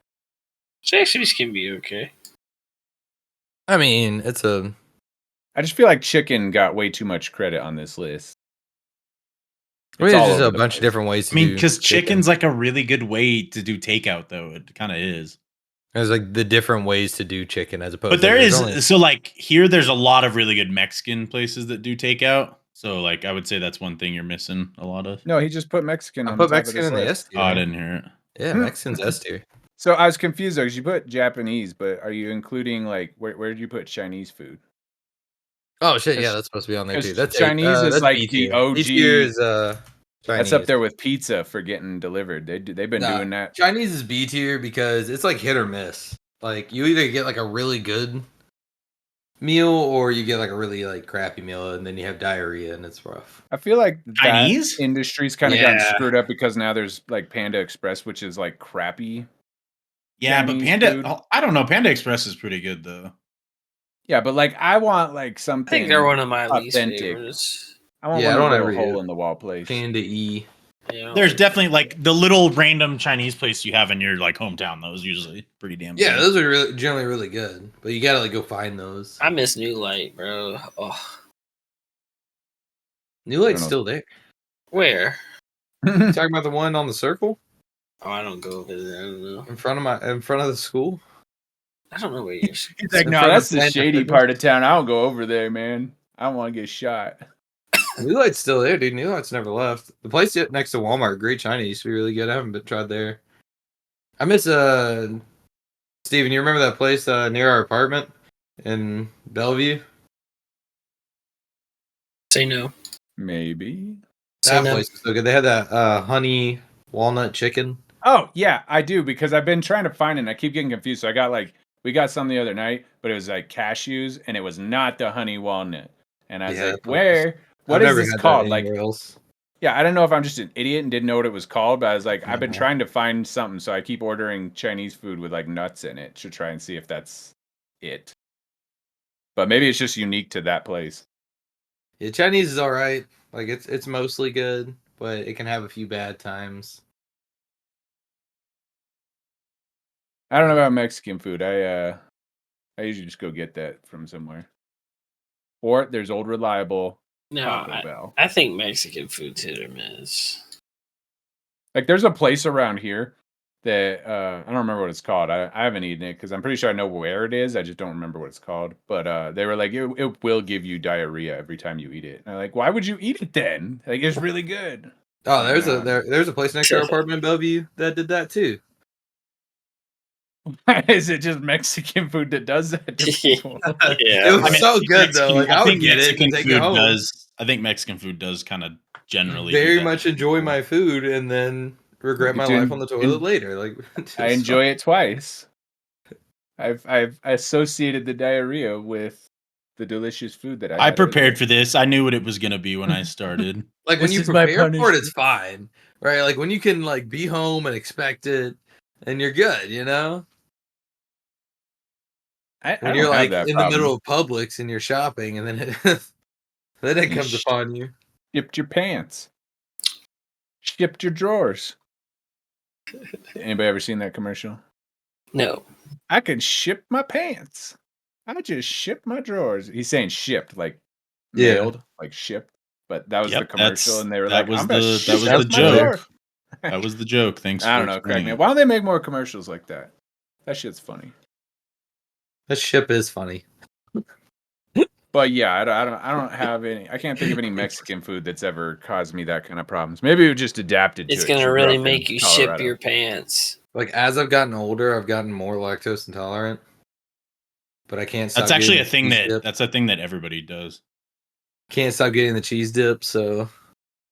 Zaxby's can be okay. I mean, it's a. I just feel like chicken got way too much credit on this list. I mean, It's all there's just over a the bunch place. of different ways to I mean, do because chicken. chicken's like a really good way to do takeout, though. It kind of is. There's like the different ways to do chicken as opposed. But there there's is only- so like here, there's a lot of really good Mexican places that do takeout. So like I would say that's one thing you're missing a lot of. No, he just put Mexican. I on put the top Mexican of in this the list. S tier. Oh, I man. didn't hear it. Yeah, Mexican's S tier. So I was confused though, because you put Japanese, but are you including like where did you put Chinese food? Oh shit! Yeah, Because- that's supposed to be on there too. because That's Chinese is that's like B the tier. OG B tier is That's up Chinese. there with pizza for getting delivered. They've been Nah, doing that. Chinese is B tier because it's like hit or miss. Like you either get like a really good meal or you get like a really like crappy meal and then you have diarrhea and it's rough. I feel like Chinese? that industry's kind of gotten Yeah. screwed up because now there's like Panda Express, which is like crappy. Yeah, but Chinese Panda, food. I don't know. Panda Express is pretty good though. Yeah, but like I want like I something. think they're one of my least authentic. favorites. I want Yeah, I one don't of ever the eat hole it. in the wall place. Panda E. Yeah, There's definitely like the little random Chinese place you have in your like hometown. Those usually pretty damn. Yeah, good. those are really, generally really good, but you gotta like go find those. I miss New Light, bro. Oh, New Light's know. still there. where? You talking about the one on the circle Oh, I don't go over there. I don't know. in front of the school? I don't know where you're. He's like, In no, front of that's the Planet shady Fitness? part of town. I don't go over there, man. I don't want to get shot. New Light's still there, dude. New Light's never left. The place next to Walmart, Great China, used to be really good. I haven't been tried there. I miss Steven, you remember that place near our apartment in Bellevue? Say no. Maybe. Say That no. place was so good. They had that honey walnut chicken. Oh yeah, I do because I've been trying to find it. And I keep getting confused. So we got some the other night, but it was like cashews, and it was not the honey walnut. And I was Yeah, like, that's where? What I've is never this had that called? Like, anywhere else. yeah, I don't know if I'm just an idiot and didn't know what it was called, but I was like, I've been Mhm. trying to find something, so I keep ordering Chinese food with like nuts in it to try and see if that's it. But maybe it's just unique to that place. Yeah, Chinese is all right. Like it's mostly good, but it can have a few bad times. I don't know about Mexican food. I usually just go get that from somewhere. Or there's Old Reliable. No, Taco Bell. I think Mexican food's hit or miss. Like there's a place around here that I don't remember what it's called. I haven't eaten it because I'm pretty sure I know where it is. I just don't remember what it's called. But they were like, it will give you diarrhea every time you eat it. And I'm like, why would you eat it then? Like it's really good. Oh, there's Yeah. there's a place next to our apartment in Bellevue that did that too. Is it just Mexican food that does that to people? Yeah. It was so good though. Like I would think get it and Mexican take food it home. does. I think Mexican food does kind of generally do Very that. much enjoy my food and then regret my Dude, life on the toilet later. Like I enjoy it twice. I've associated the diarrhea with the delicious food that I prepared for this. I knew what it was going to be when I started. Like when This you is my prepare for it, punishment. it's fine, right? Like when you can like be home and expect it, and you're good, you know. When you're like in the middle of Publix and you're shopping, and then then it comes upon you. Shipped your pants. Shipped your drawers. Anybody ever seen that commercial? No. I could ship my pants. I just shipped my drawers. He's saying shipped, like Yeah. mailed, like shipped. But that was Yep, the commercial, that's- and they were that like, was "I'm gonna the- that ship was the my joke. drawer." That was the joke. Thanks. I don't for know. Crack explaining me. it. Why don't they make more commercials like that? That shit's funny. That ship is funny. But yeah, I don't have any. I can't think of any Mexican food that's ever caused me that kind of problems. Maybe it just adapted to It's it. gonna You grew really up in make you ship Colorado. your pants. Like as I've gotten older, I've gotten more lactose intolerant. But I can't stop. That's actually a getting the thing cheese dip. that's a thing that everybody does. Can't stop getting the cheese dip. So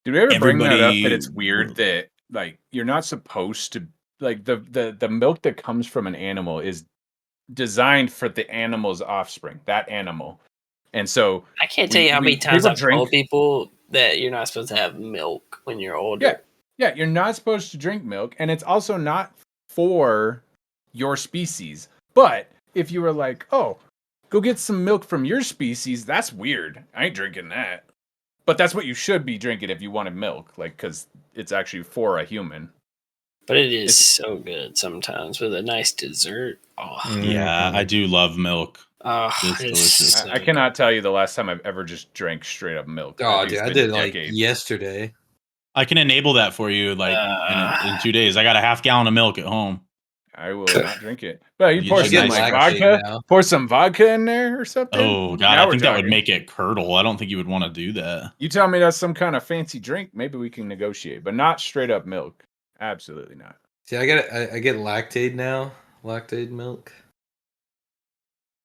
Did we ever bring that up? That Everybody- it's weird that like you're not supposed to like the milk that comes from an animal is designed for the animal's offspring, that animal. And so I can't tell you how many times people I've told people that you're not supposed to have milk when you're older. yeah, you're not supposed to drink milk, and it's also not for your species. But if you were like, oh, go get some milk from your species, that's weird. I ain't drinking that. But that's what you should be drinking if you wanted milk, like because it's actually for a human. But it is so good sometimes with a nice dessert. Oh, Yeah, I do love milk. It's delicious. so I cannot tell you the last time I've ever just drank straight up milk. oh, think dude, it's I been did like decades. yesterday. I can enable that for you like in 2 days. I got a half gallon of milk at home. I will not drink it. But you You pour just some get like lactate vodka, now. pour some vodka in there or something. Oh god, Now I we're think that would talking. make it curdle. I don't think you would want to do that. You tell me that's some kind of fancy drink, maybe we can negotiate, but not straight up milk. Absolutely not. See, I get lactate now. Lactate milk,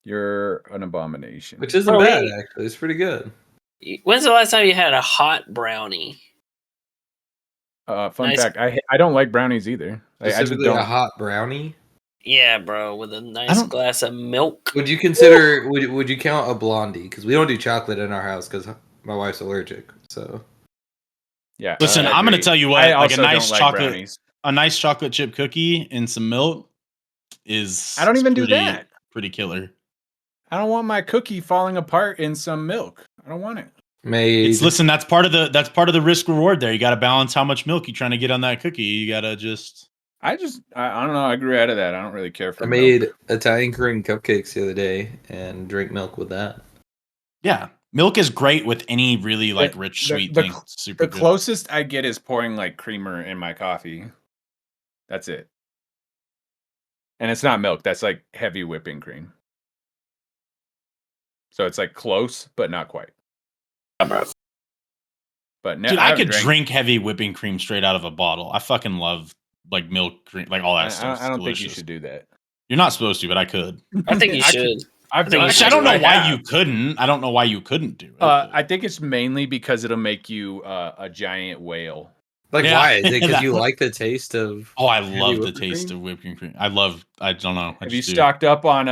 You're an abomination. which isn't Bro, bad wait. actually. It's pretty good. When's the last time you had a hot brownie? Fun Nice. fact, I don't like brownies either. Like, I just Specifically, a don't. hot brownie. Yeah, bro, with a nice don't- glass of milk. Would you consider? Would you count a blondie? Because we don't do chocolate in our house because my wife's allergic. So Yeah. Listen, I I'm gonna agree. tell you what, I like also a nice don't like chocolate brownies. a nice chocolate chip cookie and some milk is I don't even do pretty- that. Pretty killer. I don't want my cookie falling apart in some milk. I don't want it. made. Listen, that's part of the risk reward there. You got to balance how much milk you're trying to get on that cookie. You got to just I don't know. I grew out of that. I don't really care for I milk. made Italian cream cupcakes the other day and drink milk with that. yeah. Milk is great with any really like The- rich the- sweet the thing. cl- It's super The good. closest I get is pouring like creamer in my coffee. That's it. And it's not milk. That's like heavy whipping cream. So it's like close, but not quite. But Dude, I I haven't could drink heavy whipping cream straight out of a bottle. I fucking love like milk cream, like all that stuff. I don't think you should do that. You're not supposed to, but I could. I think you I should. could- I've I think done you it. should. Actually, I don't know why have. you couldn't. I don't know why you couldn't do it. I think it's mainly because it'll make you a giant whale. Like, Yeah. why? Is it because That- you like the taste of? Oh, I heavy love the whipping taste cream? of whipping cream. I don't know. I Have you just do. stocked up on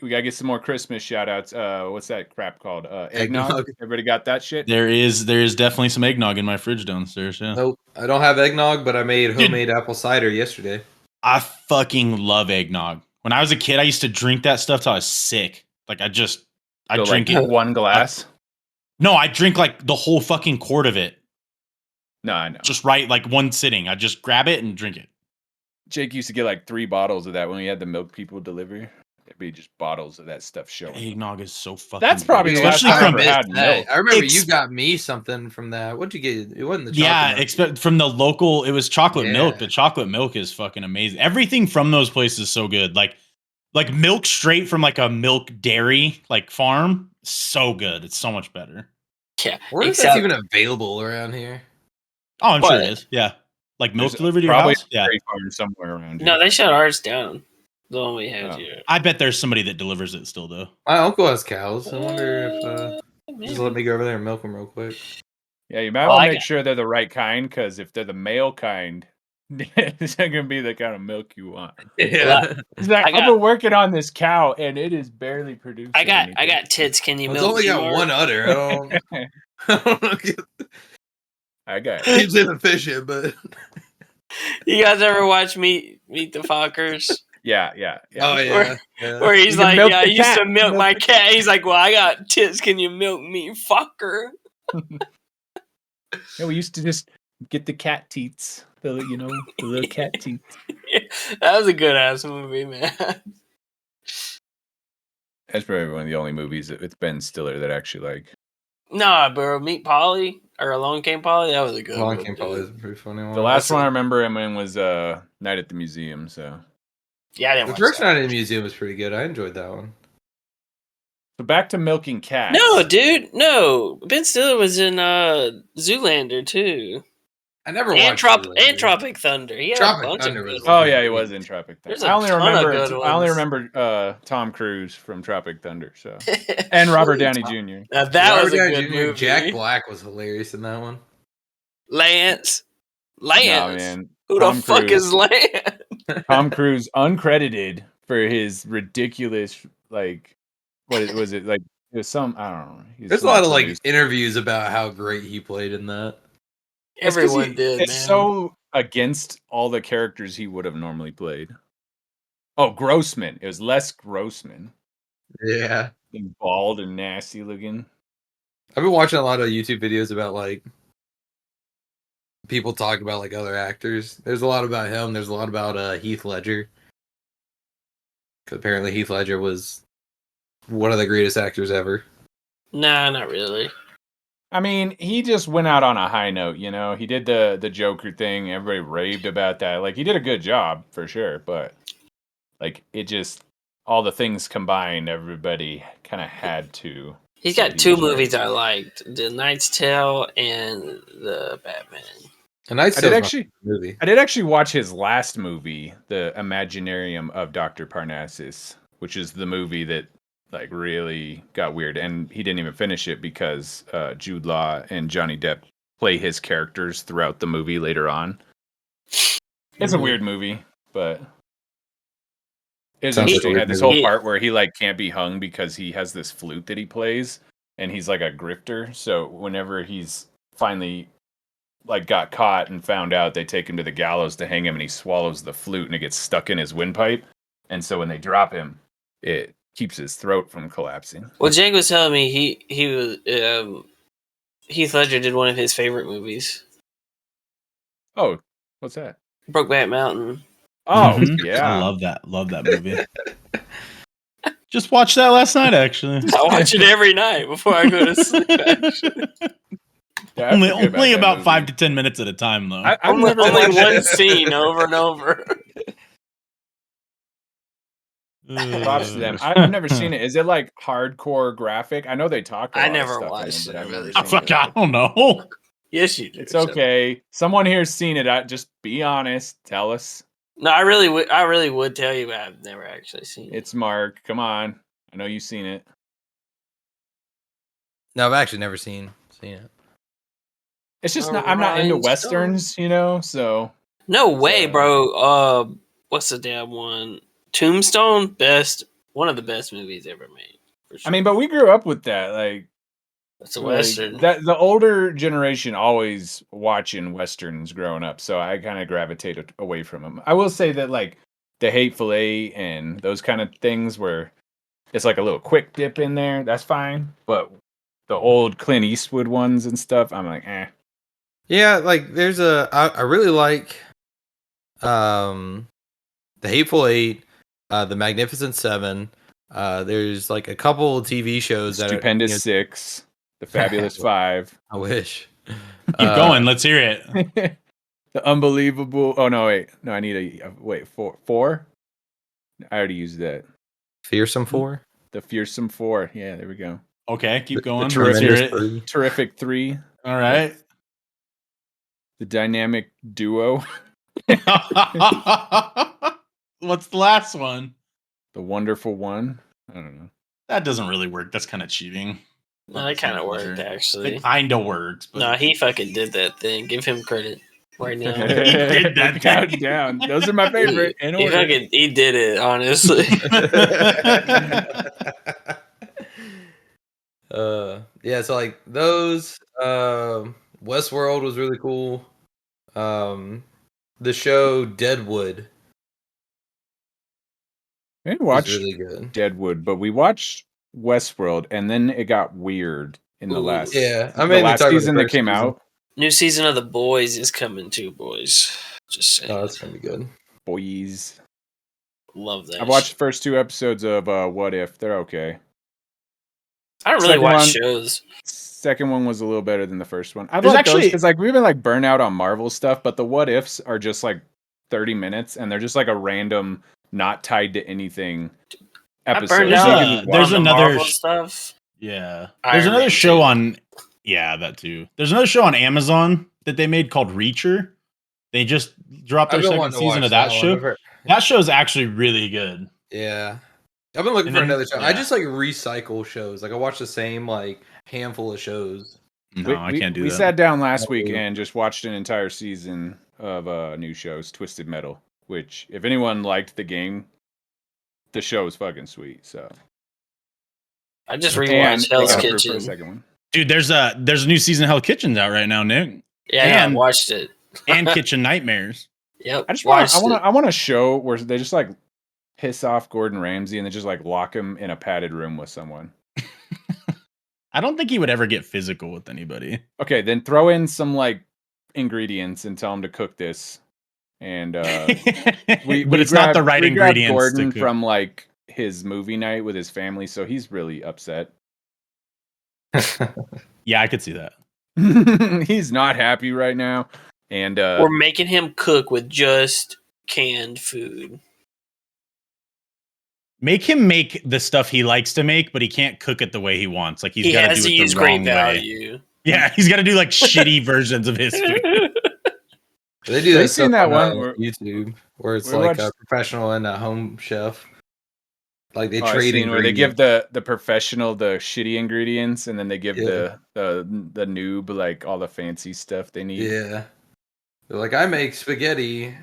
we gotta get some more Christmas shout outs. What's that crap called? Eggnog? Eggnog. Everybody got that shit? There is definitely some eggnog in my fridge downstairs. Yeah. Nope, I don't have eggnog, but I made homemade apple cider yesterday. I fucking love eggnog. When I was a kid, I used to drink that stuff till I was sick. Like I So, drink like, it. one glass. No, I drink like the whole fucking quart of it. No, I know. Just right, like one sitting. I just grab it and drink it. Jake used to get like 3 bottles of that when we had the milk people deliver. It'd be just bottles of that stuff showing. Eggnog is so fucking. That's good. probably the last especially time from I ever missed had that. milk. I remember Ex- you got me something from that. What'd you get? It wasn't the chocolate. yeah, milk. from the local. It was chocolate milk. Yeah. The chocolate milk is fucking amazing. Everything from those places is so good. Like milk straight from like a milk dairy like farm. So good. It's so much better. Yeah. Where is except- that even available around here? Oh, I'm sure What? it is. Yeah, like milk There's delivered to your probably house. Yeah, Dairy farm somewhere around here. No, they shut ours down. The one we had Oh. here. I bet there's somebody that delivers it still though. My uncle has cows. I wonder if Maybe. just let me go over there and milk them real quick. Yeah, you might Oh, want I to make got- sure they're the right kind, because if they're the male kind, it's not gonna be the kind of milk you want. Yeah, It's like, I got- I've been working on this cow and it is barely producing. I got anything. tits. Can you it's milk only me got more? one udder. I don't. I don't know. I got He's inefficient, but You guys ever watch Meet the Fockers? yeah. oh yeah, yeah. Where he's You can like, milk yeah, I the used cat. to milk Milk my the cat. He's like, well, I got tits. Can you milk me, fucker? Yeah, we used to just get the cat teats, the little cat teats. That was a good ass movie, man. That's probably one of the only movies that it's Ben Stiller that I actually like. Nah, bro. Meet Polly or Along Came Polly. That was a good Long one. Came dude. Polly is a pretty funny one. The last That's one a- I remember him in was Night at the Museum. So Yeah, I didn't The watch first that. night in the museum was pretty good. I enjoyed that one. back to milking cats. No, dude. No. Ben Stiller was in Zoolander too. I never watched And Tropic Thunder. He had a Tropic bunch Thunder of good was- ones. Oh yeah, he was in Tropic Thunder. There's a ton of good I only ones. remember Tom Cruise from Tropic Thunder. So and Robert Downey Jr. Now that Robert was a Downey good Jr. movie. Jack Black was hilarious in that one. Lance. Nah, Lance. man. Who Tom the fuck Cruise. is Lance? Tom Cruise uncredited for his ridiculous like what was it like? It was some I don't know. He's There's a not lot of like produced. interviews about how great he played in that. It's 'cause Everyone did, man. It's so against all the characters he would have normally played. Oh, Grossman. It was Les Grossman. Yeah. Being bald and nasty looking. I've been watching a lot of YouTube videos about like people talk about like other actors. There's a lot about him. There's a lot about Heath Ledger. 'Cause apparently Heath Ledger was one of the greatest actors ever. Nah, not really. I mean, he just went out on a high note, you know. He did the Joker thing. Everybody raved about that. Like he did a good job for sure, but like it just all the things combined, everybody kind of had to. He's say got he two was right. movies I liked: The Knight's Tale and the Batman. And I I did movie. actually watch his last movie, The Imaginarium of Dr. Parnassus, which is the movie that like really got weird, and he didn't even finish it because Jude Law and Johnny Depp play his characters throughout the movie later on. It's a weird movie, but it's Sounds like a interesting. It weird had this movie. whole part where he like can't be hung because he has this flute that he plays, and he's like a grifter. So whenever he's finally like got caught and found out, they take him to the gallows to hang him, and he swallows the flute, and it gets stuck in his windpipe. And so when they drop him, it keeps his throat from collapsing. Well, Jake was telling me he was Heath Ledger did one of his favorite movies, Oh, what's that? Brokeback Mountain. Oh, Mhm. yeah. I love that movie. Just watched that last night, actually. I watch it every night before I go to sleep. Actually. Yeah, I only forget only that about movie. 5 to 10 minutes at a time, though. I've Only never watched one it. scene over and over. Props to them. I've never seen it. Is it like hardcore graphic? I know they talk. I A lot never of stuff watched in it. it, but I've I really never I seen fuck, it. I don't know. Yes, you do. It's okay. Someone here's seen it. Just be honest. Tell us. No, I really would tell you, but I've never actually seen it. It's Mark. Come on. I know you've seen it. No, I've actually never seen it. It's just Oh, not. I'm not into Rhinestone. westerns, you know. So No way, So- bro. What's the damn one? Tombstone, one of the best movies ever made. For sure. I mean, but we grew up with that. Like it's a like, western. that the older generation always watching westerns growing up, so I kind of gravitated away from them. I will say that like the Hateful Eight and those kind of things where it's like a little quick dip in there, that's fine. But the old Clint Eastwood ones and stuff, I'm like, eh. Yeah, like there's I really like the Hateful Eight, the Magnificent Seven. There's like a couple of TV shows that Stupendous are, Six, The Fabulous Five, I wish. Keep going. Let's hear it. The Unbelievable. Oh no, wait, no, I need a wait. Four. I already used that. Fearsome Four. The Fearsome Four. Yeah, there we go. Okay, keep going. The Let's hear Tremendous it. Three. Terrific Three. All right. The Dynamic Duo. What's the last one? The Wonderful One. I don't know. That doesn't really work. That's kind of cheating. No, that kind of worked actually. It kind of works. But No, he fucking did that thing. Give him credit right now. did that Count thing. down. Those are my favorite. In He order. he did it honestly. Yeah, so like those Westworld was really cool. The show Deadwood We didn't was watch really good. Deadwood, but we watched Westworld, and then it got weird in the Ooh. last. Yeah, I the mainly last talk about the season that first came season. out. New season of The Boys is coming too, boys. Just saying. Oh, that's gonna be good. Boys. Love that. I've watched the first 2 episodes of What If. They're okay. I don't really Second watch one- shows. Second one was a little better than the first one. I've There's liked actually- because like we've been like burnt out on Marvel stuff, but the what ifs are just like 30 minutes, and they're just like a random, not tied to anything I episode. burned There's out You a- can just there's watch on it. the another Marvel sh- stuff. Yeah. Iron There's another Man show 2. on. Yeah, that too. There's another show on Amazon that they made called Reacher. They just dropped their I've been second wanting to season watch of that one. show. I've heard- That show is actually really good. Yeah. I've been looking And for then- another show. I yeah. just like recycle shows. Like I watch the same like handful of shows. No, I can't do we that. sat down last Oh. week and just watched an entire season of new shows, Twisted Metal. Which, if anyone liked the game, the show is fucking sweet. So I just and rewatched they Hell's got approved for a Kitchen. second one. Dude, there's a new season of Hell Kitchen's out right now, Nick, Yeah, I And- watched it. and Kitchen Nightmares. Yep. I just want watched it. I want a show where they just like piss off Gordon Ramsay and they just like lock him in a padded room with someone. I don't think he would ever get physical with anybody. Okay, then throw in some like ingredients and tell him to cook this. And but we it's not the right we grabbed ingredients. Gordon to cook. from like his movie night with his family, so he's really upset. Yeah, I could see that. He's not happy right now, and We're making him cook with just canned food. Make him make the stuff he likes to make, but he can't cook it the way he wants. Like He got to has do to it use the great wrong way. value. Yeah, he's got to do like shitty versions of his food. They do Have you that seen stuff that on one where- YouTube where it's we like a watched- professional and a home chef. Like they Oh, I've trade seen where they give ingredients. the professional the shitty ingredients, and then they give Yeah. the noob like all the fancy stuff they need. Yeah. They're like I make spaghetti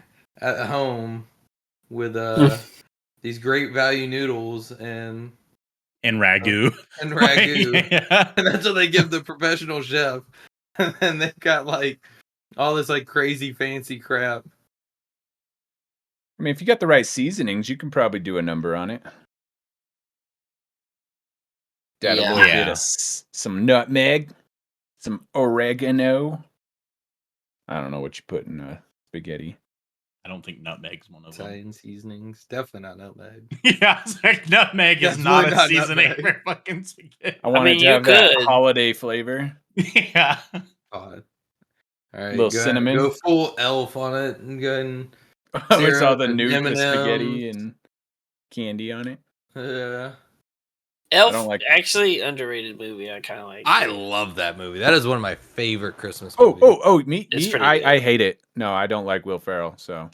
at home with these great value noodles and Ragu. ragu. Yeah. And that's what they give the professional chef. And then they've got like all this like crazy fancy crap. I mean, if you got the right seasonings, you can probably do a number on it. Add a Yeah. little Yeah. bit of some nutmeg, some oregano. I don't know what you put in spaghetti. I don't think nutmeg's one of them. Italian seasonings. Definitely not nutmeg. Yeah, it's like nutmeg is Definitely not a not seasoning nutmeg. for fucking spaghetti. I wanted mean, to you have that could. holiday flavor. Yeah. God. All right, Little go ahead, cinnamon. Go full elf on it and go ahead and With all the Syrup and new M&Ms. spaghetti and candy on it. Elf, don't like- actually underrated movie. I kind of like. I it. love that movie. That is one of my favorite Christmas Oh, movies. me, It's me pretty I good. hate it. No, I don't like Will Ferrell. So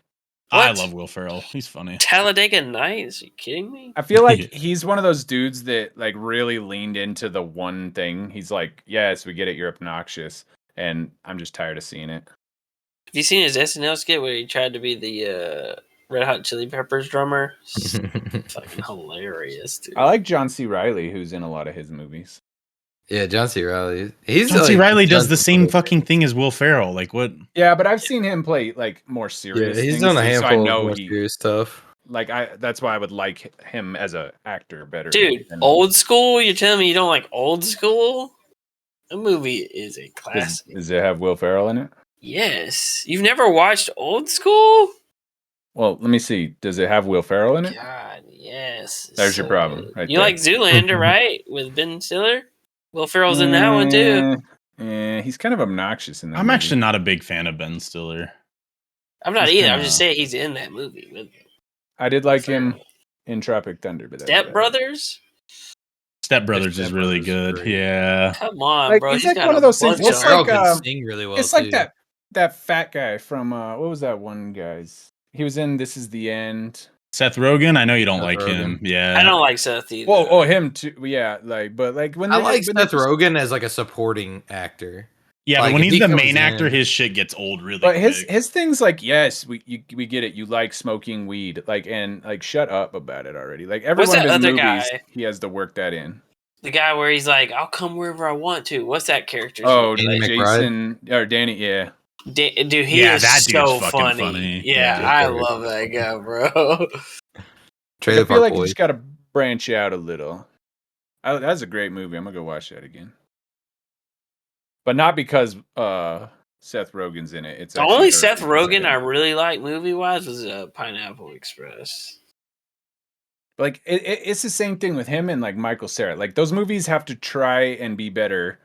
I What? love Will Ferrell. He's funny. Talladega Nights. Are you kidding me? I feel like Yeah. he's one of those dudes that like really leaned into the one thing. He's like, yes, we get it. You're obnoxious. And I'm just tired of seeing it. Have you seen his SNL skit where he tried to be the Red Hot Chili Peppers drummer? It's fucking hilarious, dude. I like John C. Riley, who's in a lot of his movies. Yeah, John C. Riley. He's John C. like- Riley does John the C. same Reilly. fucking thing as Will Ferrell. Like what? Yeah, but I've seen him play like more Yeah, serious. he's things, done a so handful I know of more he serious stuff. like that's why I would like him as a actor better. Dude, than- old school? You're telling me you don't like old school? The movie is a classic. Does it have Will Ferrell in it? Yes. You've never watched Old School? Well, let me see. Does it have Will Ferrell in it? God, yes. It's There's your so problem good. right you there. like Zoolander, right? With Ben Stiller? Will Ferrell's in that one too. He's kind of obnoxious in that. I'm movie. actually not a big fan of Ben Stiller. I'm not He's either. I'm kinda- just saying he's in that movie with I did like Ferrell. him in Tropic Thunder, but that's Step about it. Brothers. Step Brothers is Step really Brothers is good. great. Yeah. Come on, Like, bro. it's He's like got one a of those things- bunch it's of- Ferrell like, can um, sing really well. It's like too. that fat guy from what was that one guy's? He was in This Is the End. Seth Rogen, I know you don't Seth like him. Rogen. Yeah. I don't like Seth either. Oh, him too. Yeah, like, but like when I they- like when they Seth just- Rogen as like a supporting actor. Yeah, Like, but when if he's he the comes main actor, in- his shit gets old really But quick. his things like yes, we get it. You like smoking weed, like and like shut up about it already. Like every What's one of that his other movies, guy? he has to work that in. The guy where he's like, I'll come wherever I want to. What's that character? Oh, Danny like, McBride? Jason or Danny, yeah. dude, he Yeah, is that dude's so fucking funny. funny. Yeah, Yeah. I love that guy, bro. Trailer I feel Park like you Boys. just got to branch out a little. That's a great movie. I'm gonna go watch that again, but not because Seth Rogen's in it. It's The actually only her Seth because of Rogen him. I really like movie wise was Pineapple Express. Like it's the same thing with him and like Michael Cera. Like those movies have to try and be better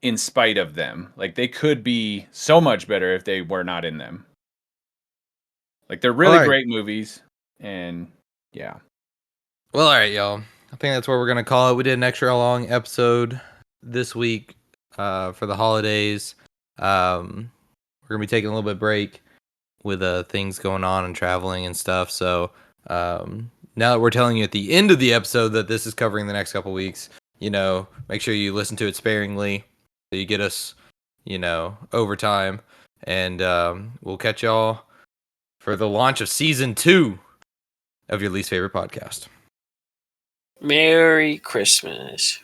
in spite of them. Like they could be so much better if they were not in them. Like they're really All right. great movies, and yeah. Well, all right, y'all. I think that's what we're gonna call it. We did an extra long episode this week for the holidays. We're gonna be taking a little bit of break with things going on and traveling and stuff. So now that we're telling you at the end of the episode that this is covering the next couple weeks, make sure you listen to it sparingly so you get us, overtime. And we'll catch y'all for the launch of season 2 of your least favorite podcast. Merry Christmas.